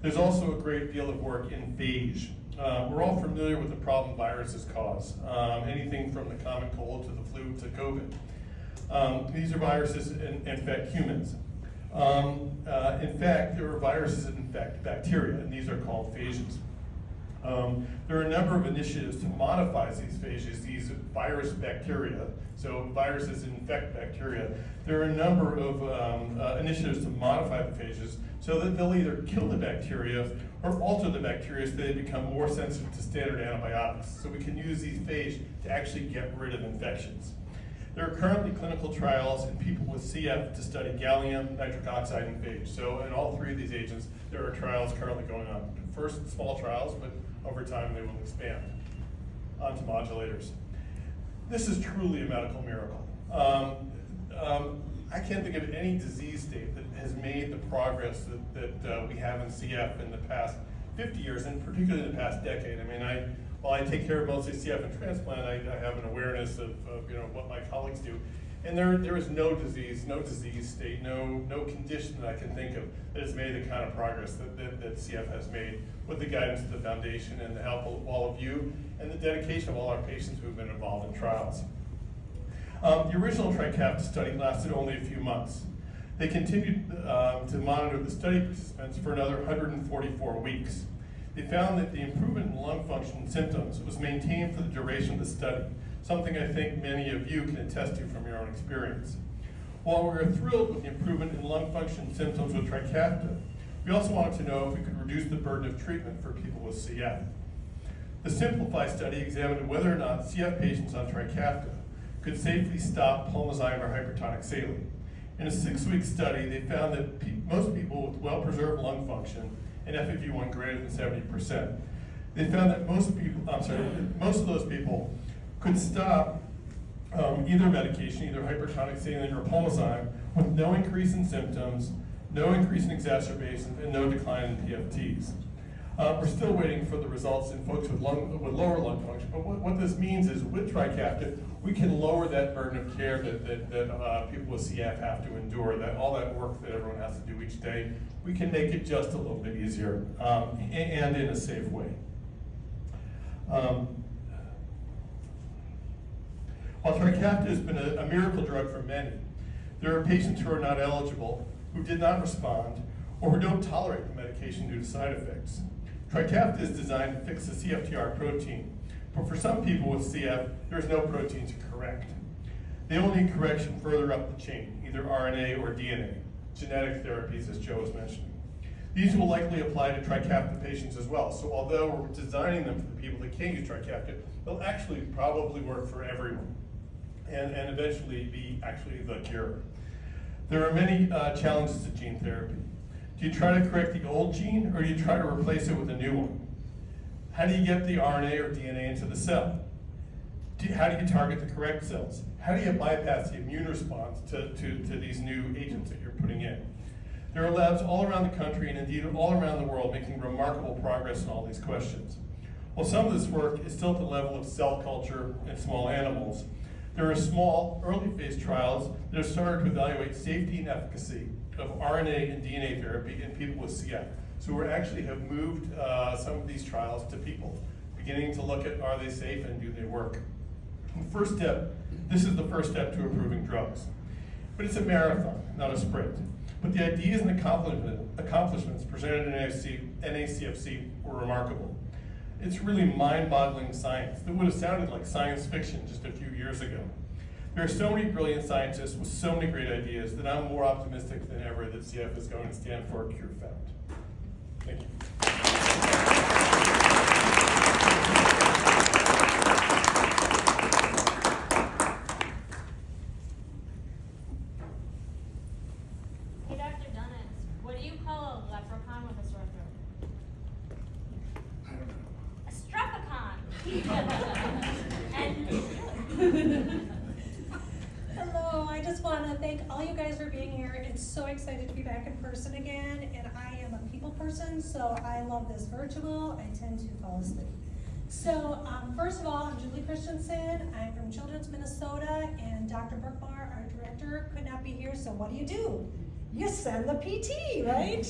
There's also a great deal of work in phage. We're all familiar with the problem viruses cause, anything from the common cold to the flu to COVID. These are viruses that infect humans. In fact, there are viruses that infect bacteria, and these are called phages. There are a number of initiatives to modify these phages, these virus bacteria, so viruses that infect bacteria. There are a number of initiatives to modify the phages so that they'll either kill the bacteria or alter the bacteria so they become more sensitive to standard antibiotics. So we can use these phages to actually get rid of infections. There are currently clinical trials in people with CF to study gallium, nitric oxide, and phage. So in all three of these agents, there are trials currently going on. First, small trials, but over time they will expand onto modulators. This is truly a medical miracle. I can't think of any disease state that has made the progress that we have in CF in the past 50 years, and particularly in the past decade. I mean, while I take care of mostly CF and transplant, I have an awareness of what my colleagues do. And there is no disease state, no condition that I can think of that has made the kind of progress that CF has made with the guidance of the Foundation and the help of all of you and the dedication of all our patients who have been involved in trials. The original TRICAPTA study lasted only a few months. They continued to monitor the study participants for another 144 weeks. They found that the improvement in lung function and symptoms was maintained for the duration of the study, something I think many of you can attest to from your own experience. While we were thrilled with the improvement in lung function and symptoms with TRICAPTA, we also wanted to know if we could reduce the burden of treatment for people with CF. The SIMPLIFY study examined whether or not CF patients on TRICAPTA could safely stop pulmozyme or hypertonic saline. In a 6-week study, they found that most people with well-preserved lung function and FEV1 greater than 70%, they found that most of those people could stop either medication, either hypertonic saline or pulmozyme, with no increase in symptoms, no increase in exacerbations, and no decline in PFTs. We're still waiting for the results in folks with lower lung function, but what this means is with TRICAPTA, we can lower that burden of care that people with CF have to endure, all that work that everyone has to do each day. We can make it just a little bit easier and in a safe way. While TRICAPTA has been a miracle drug for many, there are patients who are not eligible, who did not respond, or who don't tolerate the medication due to side effects. TRICAPTA is designed to fix the CFTR protein, but for some people with CF, there's no protein to correct. They will need correction further up the chain, either RNA or DNA, genetic therapies, as Joe was mentioning. These will likely apply to TRICAPTA patients as well, so although we're designing them for the people that can't use TRICAPTA, they'll actually probably work for everyone and eventually be actually the cure. There are many challenges to gene therapy. Do you try to correct the old gene, or do you try to replace it with a new one? How do you get the RNA or DNA into the cell? How do you target the correct cells? How do you bypass the immune response to these new agents that you're putting in? There are labs all around the country and indeed all around the world making remarkable progress in all these questions. While some of this work is still at the level of cell culture and small animals, there are small, early phase trials that have started to evaluate safety and efficacy of RNA and DNA therapy in people with CF. So we actually have moved some of these trials to people, beginning to look at are they safe and do they work. This is the first step to approving drugs. But it's a marathon, not a sprint. But the ideas and accomplishments presented in NACFC were remarkable. It's really mind-boggling science that would have sounded like science fiction just a few years ago. There are so many brilliant scientists with so many great ideas that I'm more optimistic than ever that CF is going to stand for a cure found. Thank you. Hey, Dr. Dunn, just want to thank all you guys for being here. It's so excited to be back in person again, and I am a people person, so I love this virtual. I tend to fall asleep. So first of all, I'm Julie Christensen. I'm from Children's Minnesota, and Dr. Brookmar, our director, could not be here, so what do? You send the PT, right?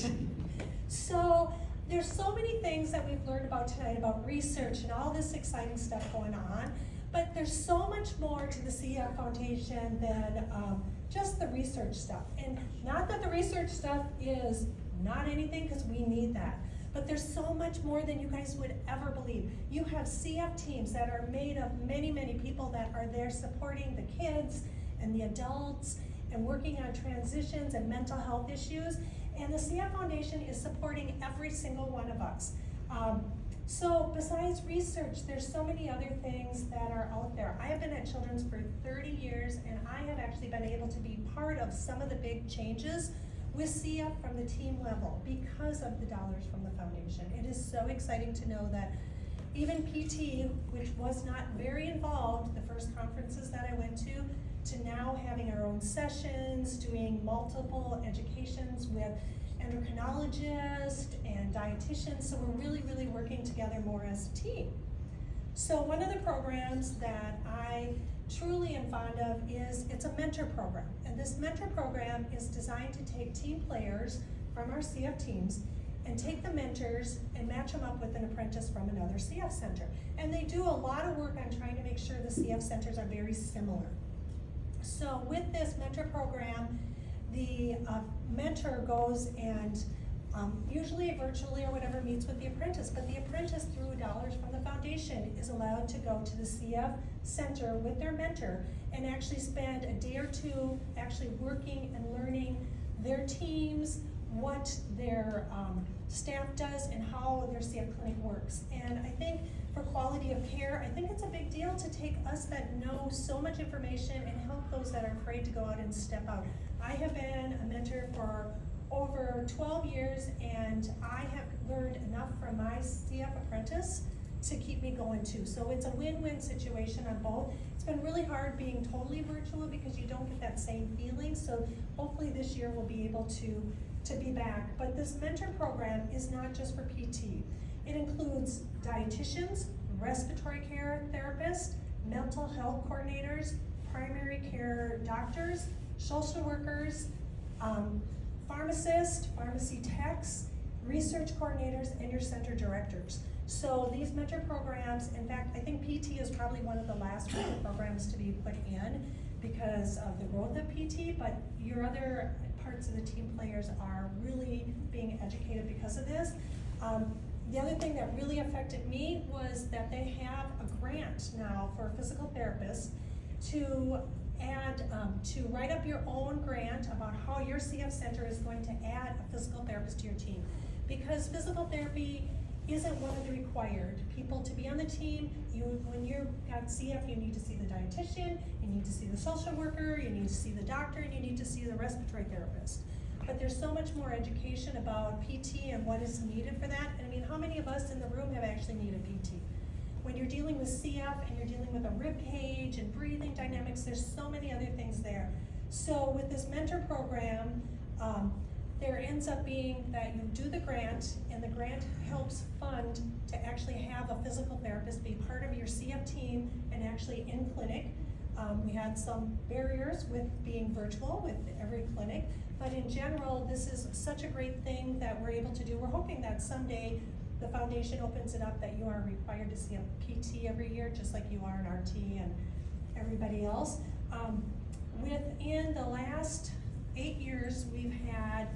So there's so many things that we've learned about tonight about research and all this exciting stuff going on. But there's so much more to the CF Foundation than just the research stuff. And not that the research stuff is not anything, because we need that. But there's so much more than you guys would ever believe. You have CF teams that are made of many, many people that are there supporting the kids and the adults and working on transitions and mental health issues. And the CF Foundation is supporting every single one of us. So besides research, there's so many other things that are out there. I have been at Children's for 30 years, and I have actually been able to be part of some of the big changes with CF from the team level because of the dollars from the foundation. It is so exciting to know that even PT, which was not very involved, the first conferences that I went to now having our own sessions, doing multiple educations with endocrinologists and dietitians, so we're really, really working together more as a team. So one of the programs that I truly am fond of is, it's a mentor program. And this mentor program is designed to take team players from our CF teams and take the mentors and match them up with an apprentice from another CF center. And they do a lot of work on trying to make sure the CF centers are very similar. So with this mentor program, the mentor goes and usually virtually or whatever meets with the apprentice, but the apprentice through dollars from the foundation is allowed to go to the CF center with their mentor and actually spend a day or two actually working and learning their teams, what their staff does, and how their CF clinic works. And I think for quality of care, I think it's a big deal to take us that know so much information and help those that are afraid to go out and step out. I have been a mentor for over 12 years, and I have learned enough from my CF apprentice to keep me going too. So it's a win-win situation on both. It's been really hard being totally virtual because you don't get that same feeling. So hopefully this year we'll be able to be back. But this mentor program is not just for PT. It includes dietitians, respiratory care therapists, mental health coordinators, primary care doctors, social workers, pharmacists, pharmacy techs, research coordinators, and your center directors. So these mentor programs, in fact, I think PT is probably one of the last mentor programs to be put in because of the growth of PT, but your other parts of the team players are really being educated because of this. The other thing that really affected me was that they have a grant now for physical therapists to add, to write up your own grant about how your CF center is going to add a physical therapist to your team. Because physical therapy isn't one of the required people to be on the team. When you've got CF, you need to see the dietitian, you need to see the social worker, you need to see the doctor, and you need to see the respiratory therapist. But there's so much more education about PT and what is needed for that. And I mean, how many of us in the room have actually needed PT? When you're dealing with CF and you're dealing with a rib cage and breathing dynamics, there's so many other things there. So with this mentor program, there ends up being that you do the grant, and the grant helps fund to actually have a physical therapist be part of your CF team and actually in clinic. We had some barriers with being virtual with every clinic, but in general, this is such a great thing that we're able to do. We're hoping that someday the foundation opens it up that you are required to see a PT every year, just like you are an RT and everybody else. Within the last 8 years, we've had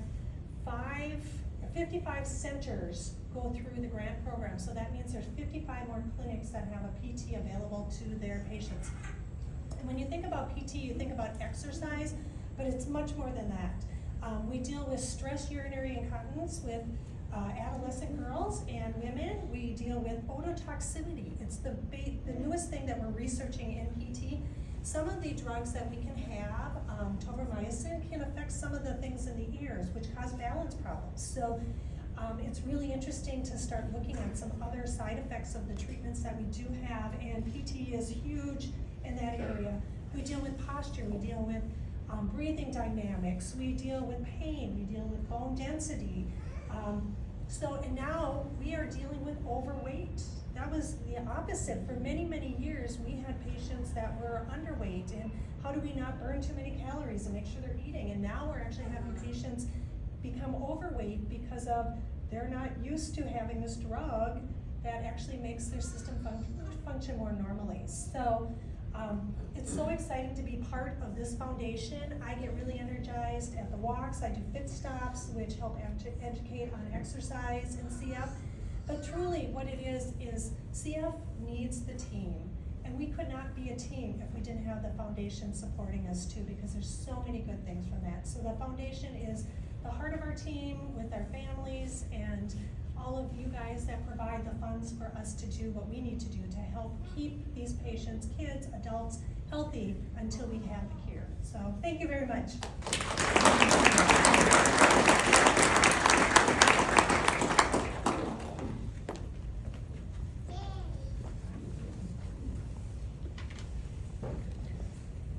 55 centers go through the grant program. So that means there's 55 more clinics that have a PT available to their patients. And when you think about PT, you think about exercise, but it's much more than that. We deal with stress urinary incontinence with adolescent girls and women. We deal with ototoxicity. It's the newest thing that we're researching in PT. Some of the drugs that we can have, tobramycin, can affect some of the things in the ears, which cause balance problems. So it's really interesting to start looking at some other side effects of the treatments that we do have, and PT is huge in that area. We deal with posture, we deal with breathing dynamics, we deal with pain, we deal with bone density. And now we are dealing with overweight. That was the opposite. For many, many years, we had patients that were underweight, and how do we not burn too many calories and make sure they're eating? And now we're actually having patients become overweight because of they're not used to having this drug that actually makes their system function more normally. So it's so exciting to be part of this foundation. I get really energized at the walks. I do fit stops, which help educate on exercise in CF. But truly what it is CF needs the team. And we could not be a team if we didn't have the foundation supporting us too, because there's so many good things from that. So the foundation is the heart of our team with our families and all of you guys that provide the funds for us to do what we need to do to help keep these patients, kids, adults, healthy until we have the cure. So thank you very much.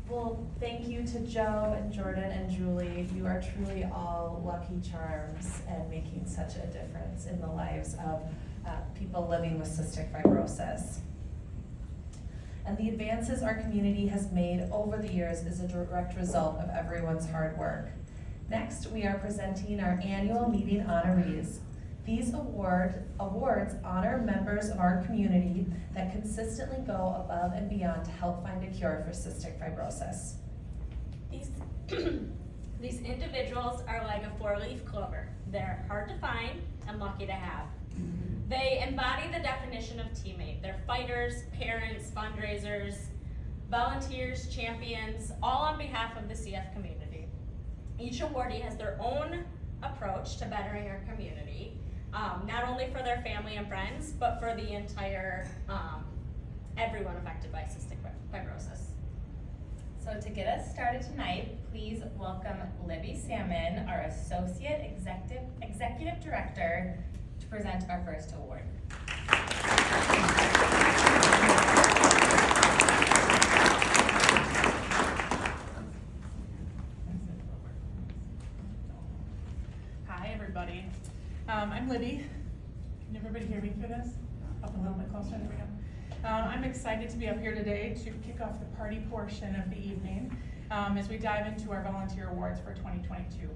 Well, thank you to Joe and Jordan and Julie. You are truly all lucky charms and making such a difference in the lives of people living with cystic fibrosis. And the advances our community has made over the years is a direct result of everyone's hard work. Next, we are presenting our annual meeting honorees. These awards honor members of our community that consistently go above and beyond to help find a cure for cystic fibrosis. These individuals are like a four-leaf clover. They're hard to find and lucky to have. They embody the definition of teammate. They're fighters, parents, fundraisers, volunteers, champions, all on behalf of the CF community. Each awardee has their own approach to bettering our community. Not only for their family and friends, but for the entire, everyone affected by cystic fibrosis. So to get us started tonight, please welcome Libby Salmon, our Associate Executive Director, to present our first award. Hi, everybody. I'm Libby. Can everybody hear me through this? Up a little bit closer, there we go. I'm excited to be up here today to kick off the party portion of the evening as we dive into our volunteer awards for 2022.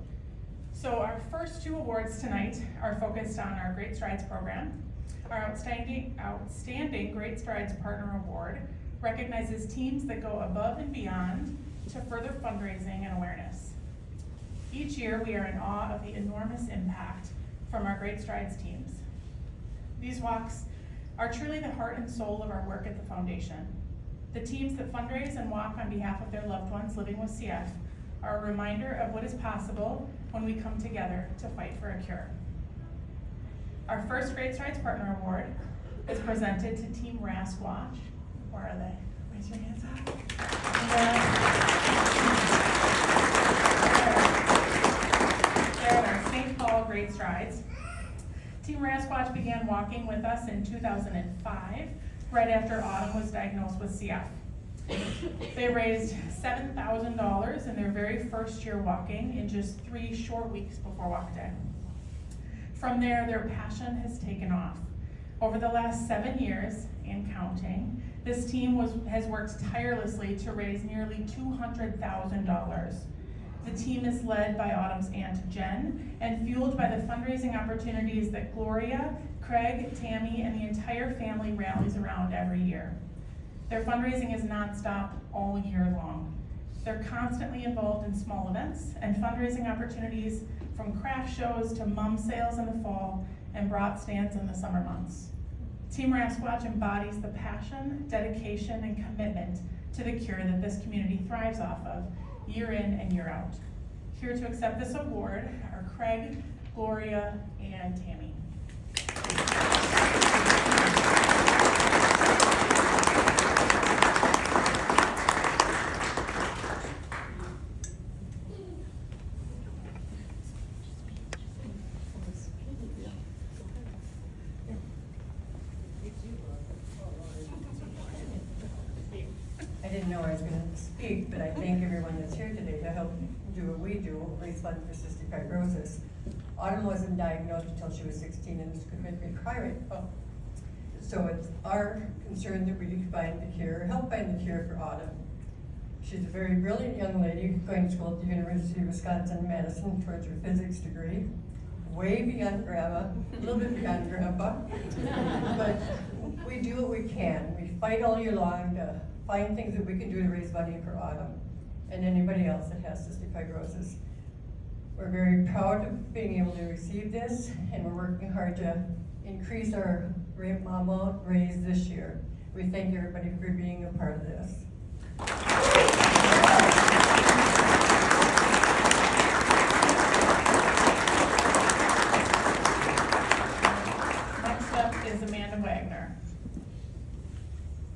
So our first two awards tonight are focused on our Great Strides program. Our Outstanding Great Strides Partner Award recognizes teams that go above and beyond to further fundraising and awareness. Each year we are in awe of the enormous impact from our Great Strides teams. These walks are truly the heart and soul of our work at the foundation. The teams that fundraise and walk on behalf of their loved ones living with CF are a reminder of what is possible when we come together to fight for a cure. Our first Great Strides Partner Award is presented to Team Rasquatch. Where are they? Raise your hands up. They're at our St. Paul Great Strides. Team Rasquatch began walking with us in 2005, right after Autumn was diagnosed with CF. They raised $7,000 in their very first year walking in just 3 short weeks before walk day. From there, their passion has taken off. Over the last 7 years, and counting, this team has worked tirelessly to raise nearly $200,000. The team is led by Autumn's Aunt Jen and fueled by the fundraising opportunities that Gloria, Craig, Tammy, and the entire family rallies around every year. Their fundraising is nonstop all year long. They're constantly involved in small events and fundraising opportunities, from craft shows to mum sales in the fall and brat stands in the summer months. Team Rasquatch embodies the passion, dedication, and commitment to the cure that this community thrives off of year in and year out. Here to accept this award are Craig, Gloria, and Tammy. I didn't know I was going to speak, but I thank everyone that's here today to help help do what we do, raise funds for cystic fibrosis. Autumn wasn't diagnosed until she was 16 and was committed to retirement. So it's our concern that we find the cure, help find the cure for Autumn. She's a very brilliant young lady going to school at the University of Wisconsin-Madison towards her physics degree. Way beyond grandma, a little bit beyond grandpa. But we do what we can. We fight all year long to find things that we can do to raise money for Autumn and anybody else that has cystic fibrosis. We're very proud of being able to receive this, and we're working hard to increase our amount raised this year. We thank everybody for being a part of this. Next up is Amanda Wagner.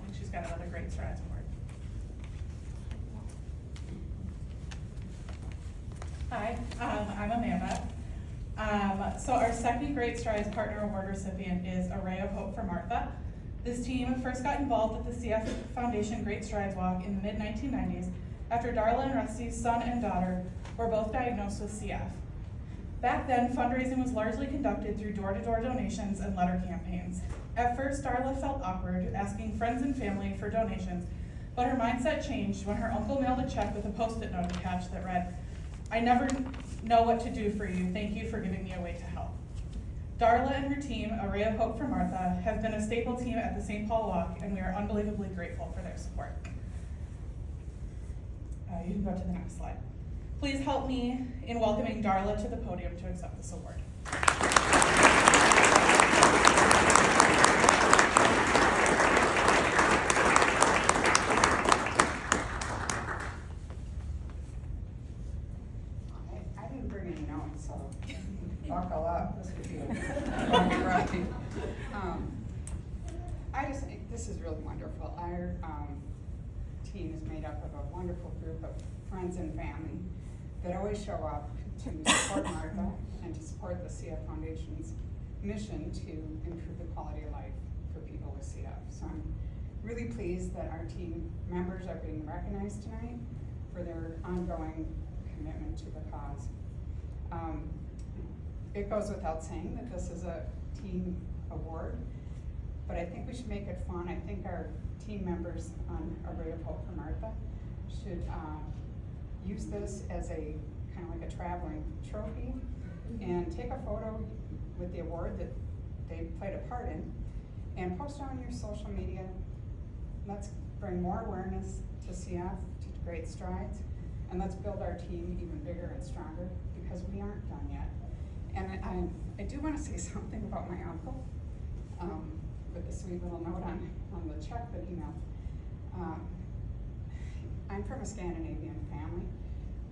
And she's got another Great Strides Award. Hi, I'm Amanda. So our second Great Strides Partner Award recipient is A Ray of Hope for Martha. This team first got involved with the CF Foundation Great Strides Walk in the mid-1990s after Darla and Rusty's son and daughter were both diagnosed with CF. Back then, fundraising was largely conducted through door-to-door donations and letter campaigns. At first, Darla felt awkward asking friends and family for donations, but her mindset changed when her uncle mailed a check with a Post-it note attached that read, "I never know what to do for you. Thank you for giving me a way to help." Darla and her team, A Ray of Hope for Martha, have been a staple team at the St. Paul Walk, and we are unbelievably grateful for their support. You can go to the next slide. Please help me in welcoming Darla to the podium to accept this award. I didn't bring any notes, so buckle up. This could be a bumpy ride. I just think this is really wonderful. Our team is made up of a wonderful group of friends and family that always show up to support Martha and to support the CF Foundation's mission to improve the quality of life for people with CF. So I'm really pleased that our team members are being recognized tonight for their ongoing commitment to the cause. It goes without saying that this is a team award, but I think we should make it fun. I think our team members on A Ray of Hope for Martha should use this as a kind of like a traveling trophy and take a photo with the award that they played a part in and post it on your social media. Let's bring more awareness to CF, to Great Strides, and let's build our team even bigger and stronger because we aren't done yet. And I do want to say something about my uncle with a sweet little note on the check that he mailed. I'm from a Scandinavian family,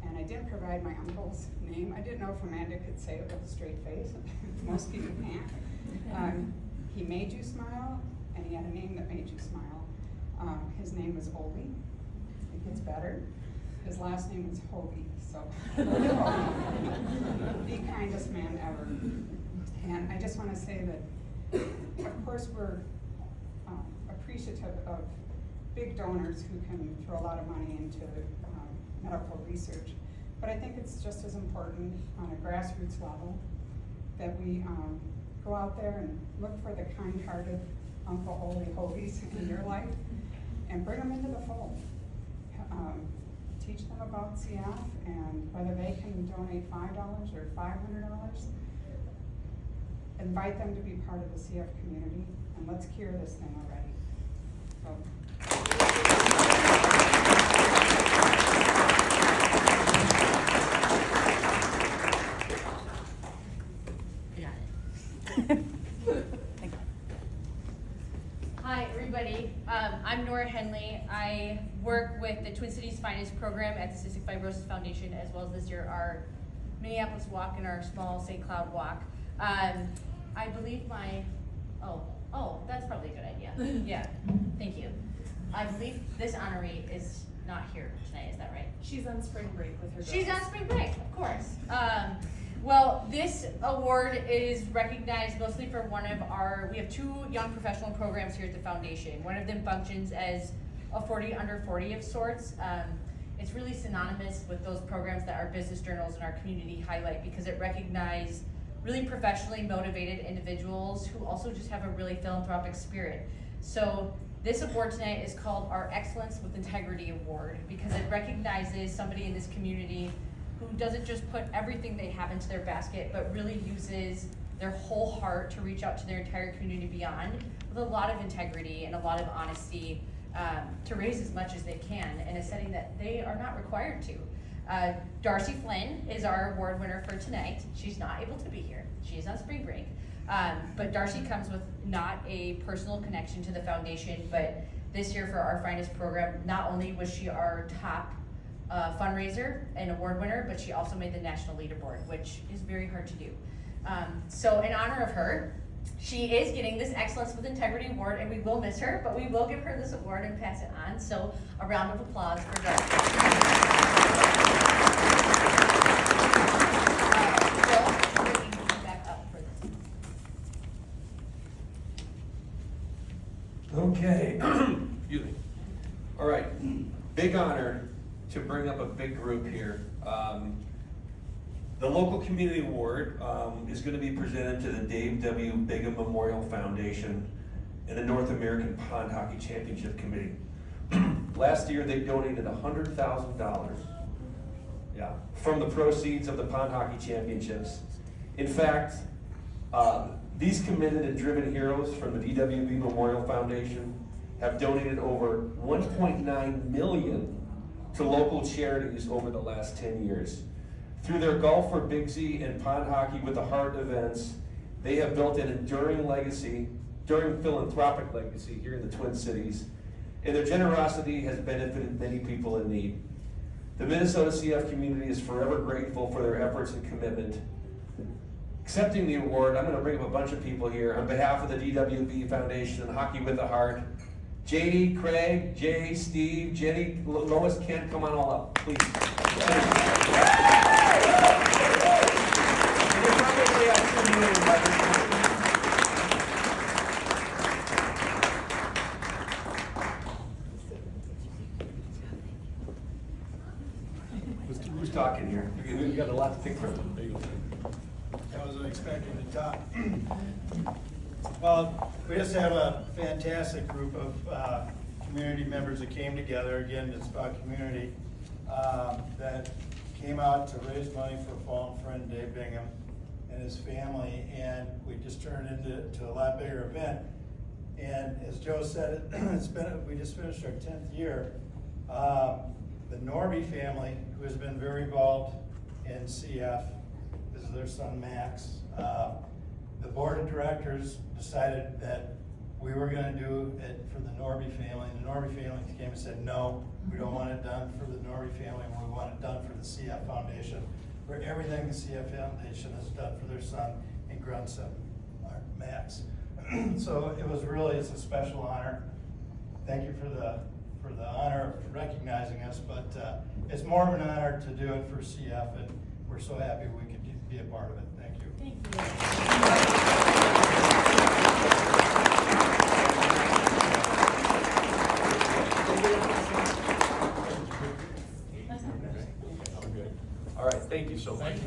and I didn't provide my uncle's name. I didn't know if Amanda could say it with a straight face. Most people can't. He made you smile, and he had a name that made you smile. His name was Obi. It gets better. His last name was Hovey, so the kindest man ever. And I just want to say that, of course, we're appreciative of big donors who can throw a lot of money into medical research. But I think it's just as important on a grassroots level that we go out there and look for the kind-hearted Uncle Holy Hovies in your life and bring them into the fold. Teach them about CF and whether they can donate $5 or $500. Invite them to be part of the CF community, and let's cure this thing already. Hi, everybody. I'm Nora Henley. I work with the Twin Cities Finest program at the Cystic Fibrosis Foundation, as well as this year our Minneapolis Walk and our small St. Cloud Walk. I believe that's probably a good idea. Yeah, thank you. I believe this honoree is not here tonight, is that right? She's on spring break with her girls. She's on spring break, of course. Well, this award is recognized mostly for we have two young professional programs here at the foundation. One of them functions as a 40 under 40 of sorts. it's really synonymous with those programs that our business journals and our community highlight, because it recognizes really professionally motivated individuals who also just have a really philanthropic spirit. So this award tonight is called our Excellence with Integrity Award, because it recognizes somebody in this community who doesn't just put everything they have into their basket, but really uses their whole heart to reach out to their entire community beyond, with a lot of integrity and a lot of honesty, to raise as much as they can in a setting that they are not required to. Darcy Flynn is our award winner for tonight. She's not able to be here. She is on spring break. But Darcy comes with not a personal connection to the foundation, but this year for our Finest program, not only was she our top fundraiser and award winner, but she also made the national leaderboard, which is very hard to do. So in honor of her, she is getting this Excellence with Integrity Award, and we will miss her, but we will give her this award and pass it on. So a round of applause for Darcy. Back up for this. Okay, excuse me. All right, big honor to bring up a big group here. The local community award is going to be presented to the Dave W. Bigham Memorial Foundation and the North American Pond Hockey Championship Committee. Last year, they donated $100,000, from the proceeds of the Pond Hockey Championships. In fact, these committed and driven heroes from the DWB Memorial Foundation have donated over $1.9 million to local charities over the last 10 years. Through their Golf for Big Z and Pond Hockey with the Heart events, they have built an enduring philanthropic legacy here in the Twin Cities, and their generosity has benefited many people in need. The Minnesota CF community is forever grateful for their efforts and commitment. Accepting the award, I'm going to bring up a bunch of people here on behalf of the DWB Foundation and Hockey with the Heart. JD, Craig, Jay, Steve, Jenny, Lois, Kent, come on all up, please. Who's talking here? We've got a lot to think from. I wasn't expecting to talk. Well, we just have a fantastic group of community members that came together. Again, it's about community, that came out to raise money for a fallen friend, Dave Bingham, and his family, and we just turned it into a lot bigger event. And as Joe said, we just finished our 10th year. The Norby family, who has been very involved in CF, this is their son Max. The board of directors decided that we were going to do it for the Norby family. And the Norby family came and said, no, we don't want it done for the Norby family. We want it done for the CF Foundation, for everything the CF Foundation has done for their son and grandson, Max. So it's a special honor. Thank you for the honor of recognizing us, but it's more of an honor to do it for CF, and we're so happy we could be a part of it. Thank you. Thank you. All right, thank you so much.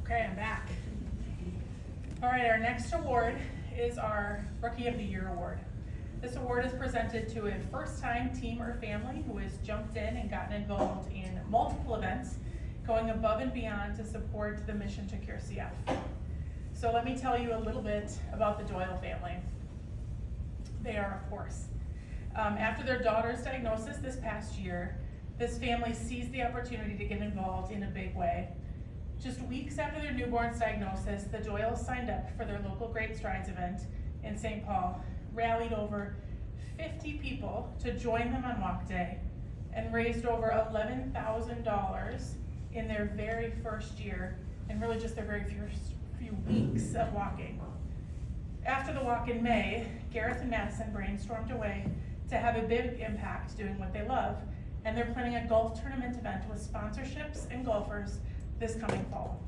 Okay, I'm back. All right, our next award is our Rookie of the Year award. This award is presented to a first-time team or family who has jumped in and gotten involved in multiple events, going above and beyond to support the mission to cure CF. So let me tell you a little bit about the Doyle family. They are a force. After their daughter's diagnosis this past year, this family seized the opportunity to get involved in a big way. Just weeks after their newborn's diagnosis, the Doyles signed up for their local Great Strides event in St. Paul, rallied over 50 people to join them on walk day, and raised over $11,000 in their very first year, and really just their very first few weeks of walking. After the walk in May, Gareth and Madison brainstormed a way to have a big impact doing what they love, and they're planning a golf tournament event with sponsorships and golfers this coming fall.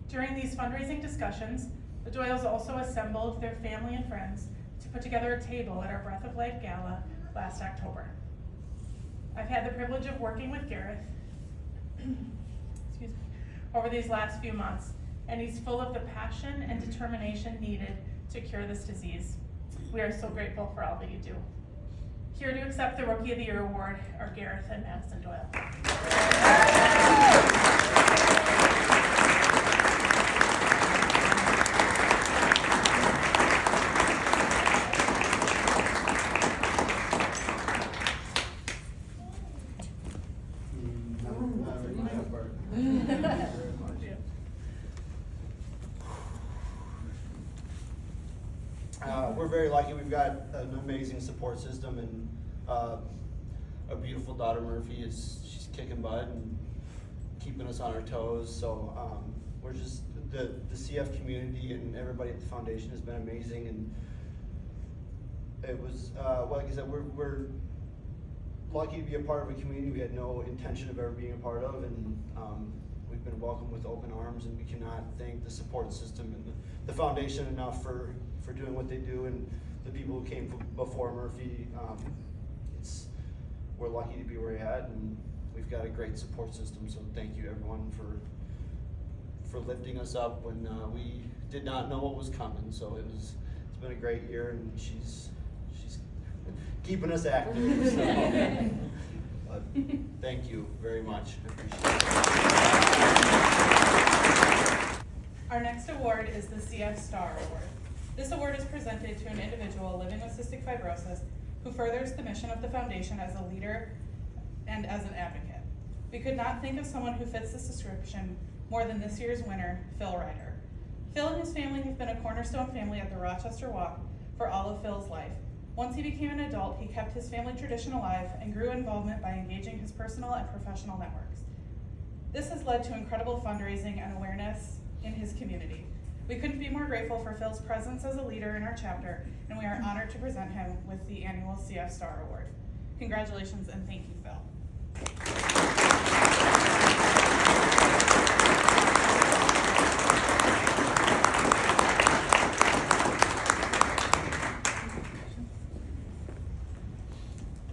During these fundraising discussions, The Doyles also assembled their family and friends to put together a table at our Breath of Life Gala last October. I've had the privilege of working with Gareth excuse me, over these last few months, and he's full of the passion and determination needed to cure this disease. We are so grateful for all that you do. Here to accept the Rookie of the Year award are Gareth and Madison Doyle. We're very lucky. We've got an amazing support system, and a beautiful daughter, Murphy, she's kicking butt and keeping us on our toes. So we're just, the CF community and everybody at the foundation has been amazing, and it was, like I said, we're lucky to be a part of a community we had no intention of ever being a part of, and we've been welcomed with open arms, and we cannot thank the support system and the foundation enough for doing what they do, and the people who came before Murphy. We're lucky to be where we're at, and we've got a great support system, so thank you everyone for lifting us up when we did not know what was coming. So it's been a great year, and she's keeping us active. So. But thank you very much. I appreciate it. Our next award is the CF Star Award. This award is presented to an individual living with cystic fibrosis who furthers the mission of the foundation as a leader and as an advocate. We could not think of someone who fits this description more than this year's winner, Phil Ryder. Phil and his family have been a cornerstone family at the Rochester Walk for all of Phil's life. Once he became an adult, he kept his family tradition alive and grew involvement by engaging his personal and professional networks. This has led to incredible fundraising and awareness in his community. We couldn't be more grateful for Phil's presence as a leader in our chapter, and we are honored to present him with the annual CF Star Award. Congratulations and thank you, Phil.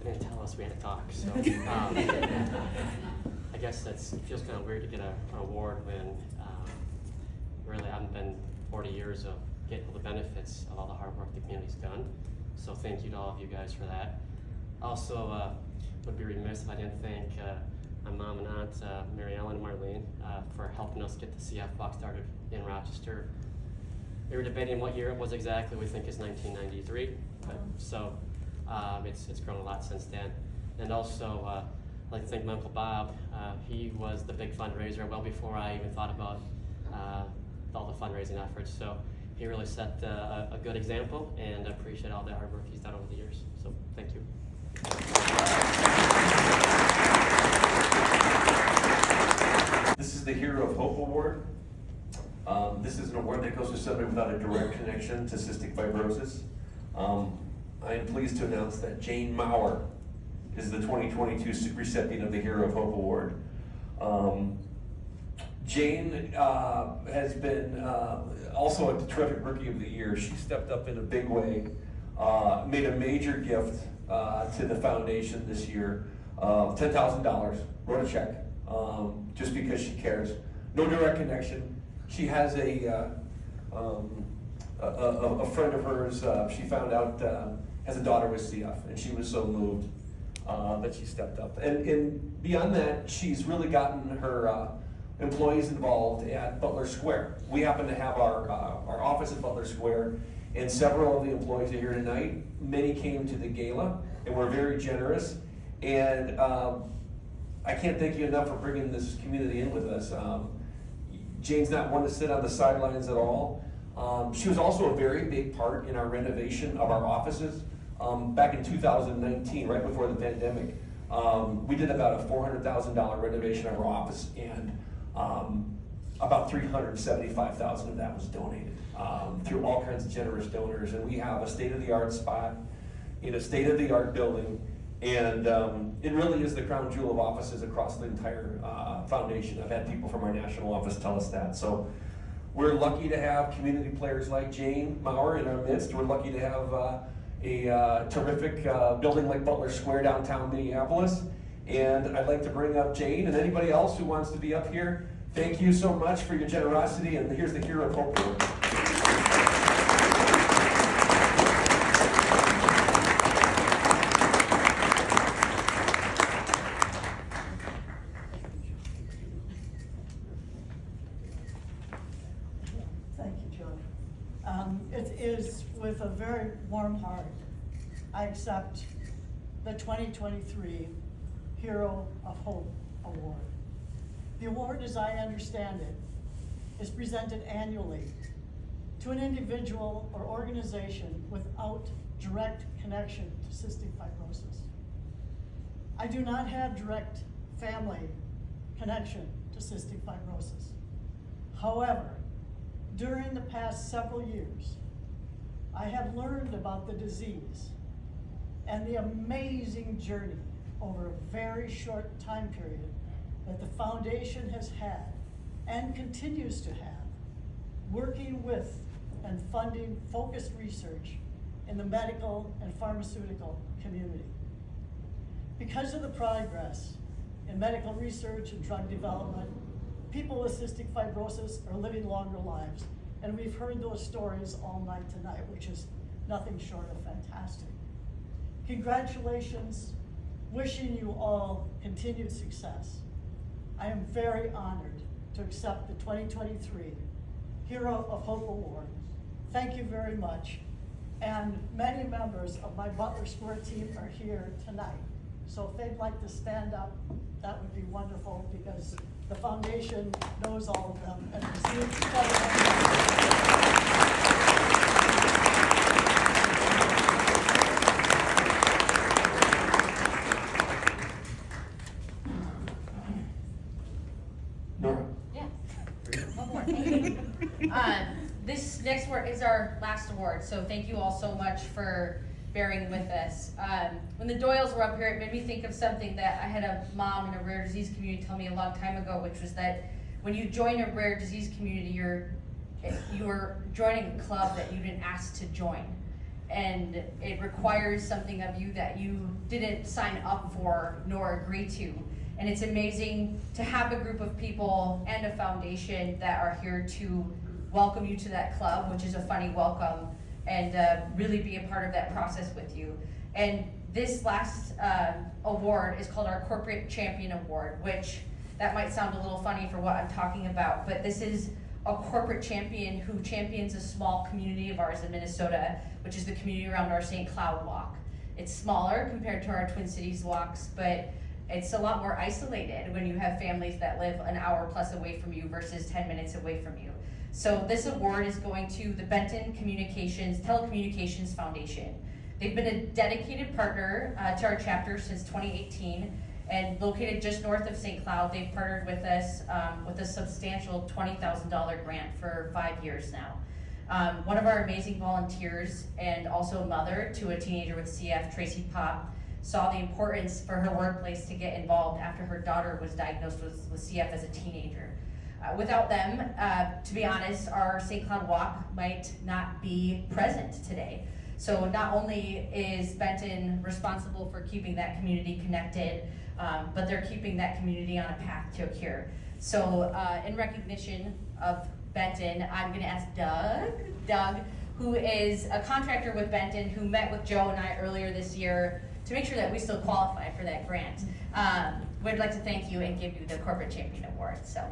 They didn't tell us we had to talk, so I guess it feels kind of weird to get an award when really I haven't been 40 years of getting all the benefits of all the hard work the community's done. So thank you to all of you guys for that. Also, would be remiss if I didn't thank my mom and aunt, Mary Ellen and Marlene, for helping us get the CF Walk started in Rochester. We were debating what year it was exactly. We think it's 1993, but so it's grown a lot since then. And also, I'd like to thank my Uncle Bob. He was the big fundraiser well before I even thought about all the fundraising efforts. So he really set a good example, and I appreciate all the hard work he's done over the years. So thank you. This is the Hero of Hope Award. This is an award that goes to somebody without a direct connection to cystic fibrosis. I am pleased to announce that Jane Maurer is the 2022 recipient of the Hero of Hope Award. Jane has been also a terrific Rookie of the Year. She stepped up in a big way, made a major gift to the foundation this year, $10,000, wrote a check, just because she cares. No direct connection. She has a friend of hers, she found out has a daughter with CF, and she was so moved that she stepped up. And beyond that, she's really gotten her employees involved at Butler Square. We happen to have our office at Butler Square, and several of the employees are here tonight. Many came to the gala, and we're very generous. And I can't thank you enough for bringing this community in with us. Jane's not one to sit on the sidelines at all. She was also a very big part in our renovation of our offices. Back in 2019, right before the pandemic, we did about a $400,000 renovation of our office, and about $375,000 of that was donated through all kinds of generous donors. And we have a state-of-the-art spot in a state-of-the-art building, and it really is the crown jewel of offices across the entire foundation. I've had people from our national office tell us that. So We're lucky to have community players like Jane Maurer in our midst. We're lucky to have a terrific building like Butler Square downtown Minneapolis. And I'd like to bring up Jane and anybody else who wants to be up here. Thank you so much for your generosity, and here's the Hero of Hope Award. Thank you, Joe. It is with a very warm heart I accept the 2023 Hero of Hope Award. The award, as I understand it, is presented annually to an individual or organization without direct connection to cystic fibrosis. I do not have direct family connection to cystic fibrosis. However, during the past several years, I have learned about the disease and the amazing journey over a very short time period that the foundation has had and continues to have, working with and funding focused research in the medical and pharmaceutical community. Because of the progress in medical research and drug development, people with cystic fibrosis are living longer lives, and we've heard those stories all night tonight, which is nothing short of fantastic. Congratulations, wishing you all continued success. I am very honored to accept the 2023 Hero of Hope Award. Thank you very much. And many members of my Butler Square team are here tonight. So if they'd like to stand up, that would be wonderful, because the foundation knows all of them and receives Nora. Yeah. One more. Thank you. This next award is our last award, so thank you all so much for bearing with us. When the Doyles were up here, it made me think of something that I had a mom in a rare disease community tell me a long time ago, which was that when you join a rare disease community, you're joining a club that you didn't ask to join. And it requires something of you that you didn't sign up for nor agree to. And it's amazing to have a group of people and a foundation that are here to welcome you to that club, which is a funny welcome, and really be a part of that process with you. And this last award is called our Corporate Champion Award, which that might sound a little funny for what I'm talking about, but this is a corporate champion who champions a small community of ours in Minnesota, which is the community around our St. Cloud walk. It's smaller compared to our Twin Cities walks, but it's a lot more isolated when you have families that live an hour plus away from you versus 10 minutes away from you. So this award is going to the Benton Telecommunications Foundation. They've been a dedicated partner to our chapter since 2018, and located just north of St. Cloud. They've partnered with us with a substantial $20,000 grant for 5 years now. One of our amazing volunteers and also a mother to a teenager with CF, Tracy Pop, saw the importance for her workplace to get involved after her daughter was diagnosed with CF as a teenager. Without them, to be honest, our St. Cloud Walk might not be present today. So not only is Benton responsible for keeping that community connected, but they're keeping that community on a path to a cure. So in recognition of Benton, I'm gonna ask Doug, who is a contractor with Benton, who met with Joe and I earlier this year to make sure that we still qualify for that grant. We'd like to thank you and give you the Corporate Champion Award. So.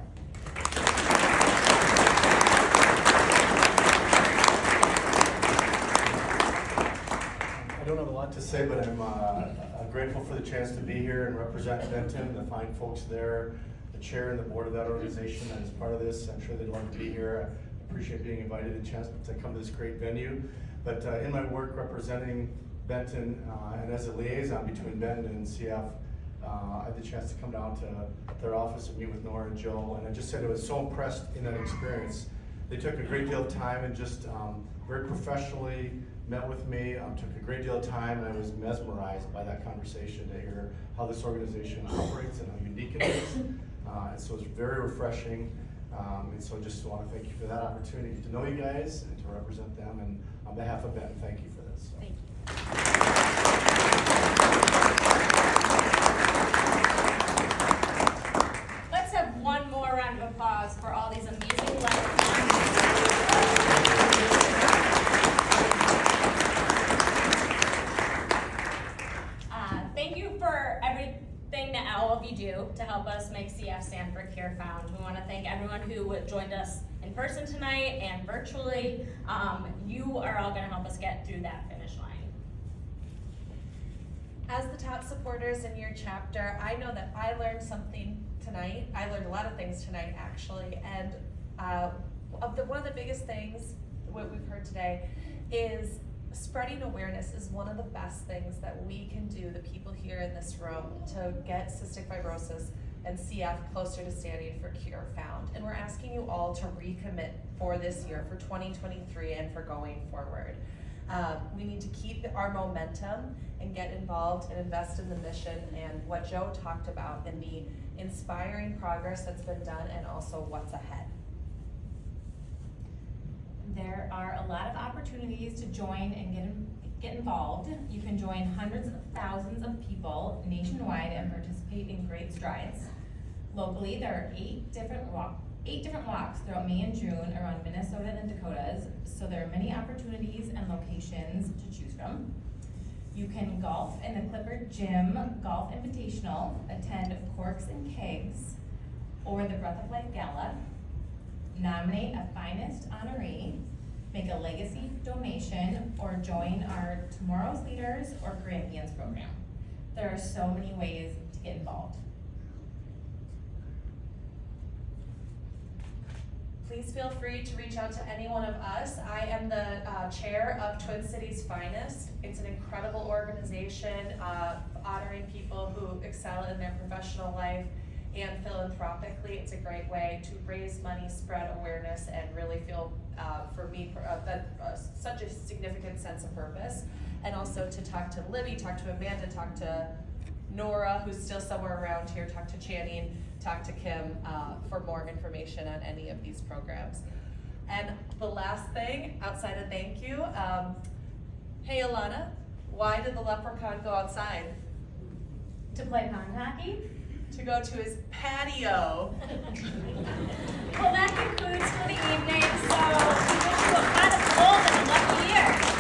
I don't have a lot to say, but I'm grateful for the chance to be here and represent Benton, the fine folks there, the chair and the board of that organization that is part of this. I'm sure they'd love to be here. I appreciate being invited, a chance to come to this great venue. But in my work representing Benton and as a liaison between Benton and CF, I had the chance to come down to their office and meet with Nora and Joe, and I just said I was so impressed in that experience. They took a great deal of time and just very professionally met with me, took a great deal of time, and I was mesmerized by that conversation to hear how this organization operates and how unique it is. And so it's very refreshing. And so just want to thank you for that opportunity to know you guys and to represent them. And on behalf of Ben, thank you for this. So. Thank you. Let's have one more round of applause for all these amazing thank you for everything that all of you do to help us make CF stand for Cure Found. We want to thank everyone who joined us in person tonight and virtually. You are all going to help us get through that finish line. As the top supporters in your chapter, I know that I learned something tonight. I learned a lot of things tonight, actually, and one of the biggest things what we've heard today is spreading awareness is one of the best things that we can do, the people here in this room, to get cystic fibrosis and CF closer to standing for Cure Found. And we're asking you all to recommit for this year, for 2023, and for going forward. We need to keep our momentum and get involved and invest in the mission and what Joe talked about and the inspiring progress that's been done and also what's ahead. There are a lot of opportunities to join and get involved. You can join hundreds of thousands of people nationwide and participate in Great Strides. Locally, there are 8 different walks throughout May and June around Minnesota and the Dakotas, so there are many opportunities and locations to choose from. You can golf in the Clipper Gym Golf Invitational, attend Corks and Kegs, or the Breath of Life Gala, nominate a finest honoree, make a legacy donation, or join our Tomorrow's Leaders or Grampians program. There are so many ways to get involved. Please feel free to reach out to any one of us. I am the chair of Twin Cities Finest. It's an incredible organization honoring people who excel in their professional life and philanthropically. It's a great way to raise money, spread awareness, and really feel, for me, such a significant sense of purpose. And also to talk to Libby, talk to Amanda, talk to Nora, who's still somewhere around here, talk to Channing, talk to Kim for more information on any of these programs. And the last thing, outside of thank you, hey Alana, why did the leprechaun go outside? To play pond hockey? To go to his patio. Well, that concludes for the evening, so we wish you a pot of gold and a lucky year.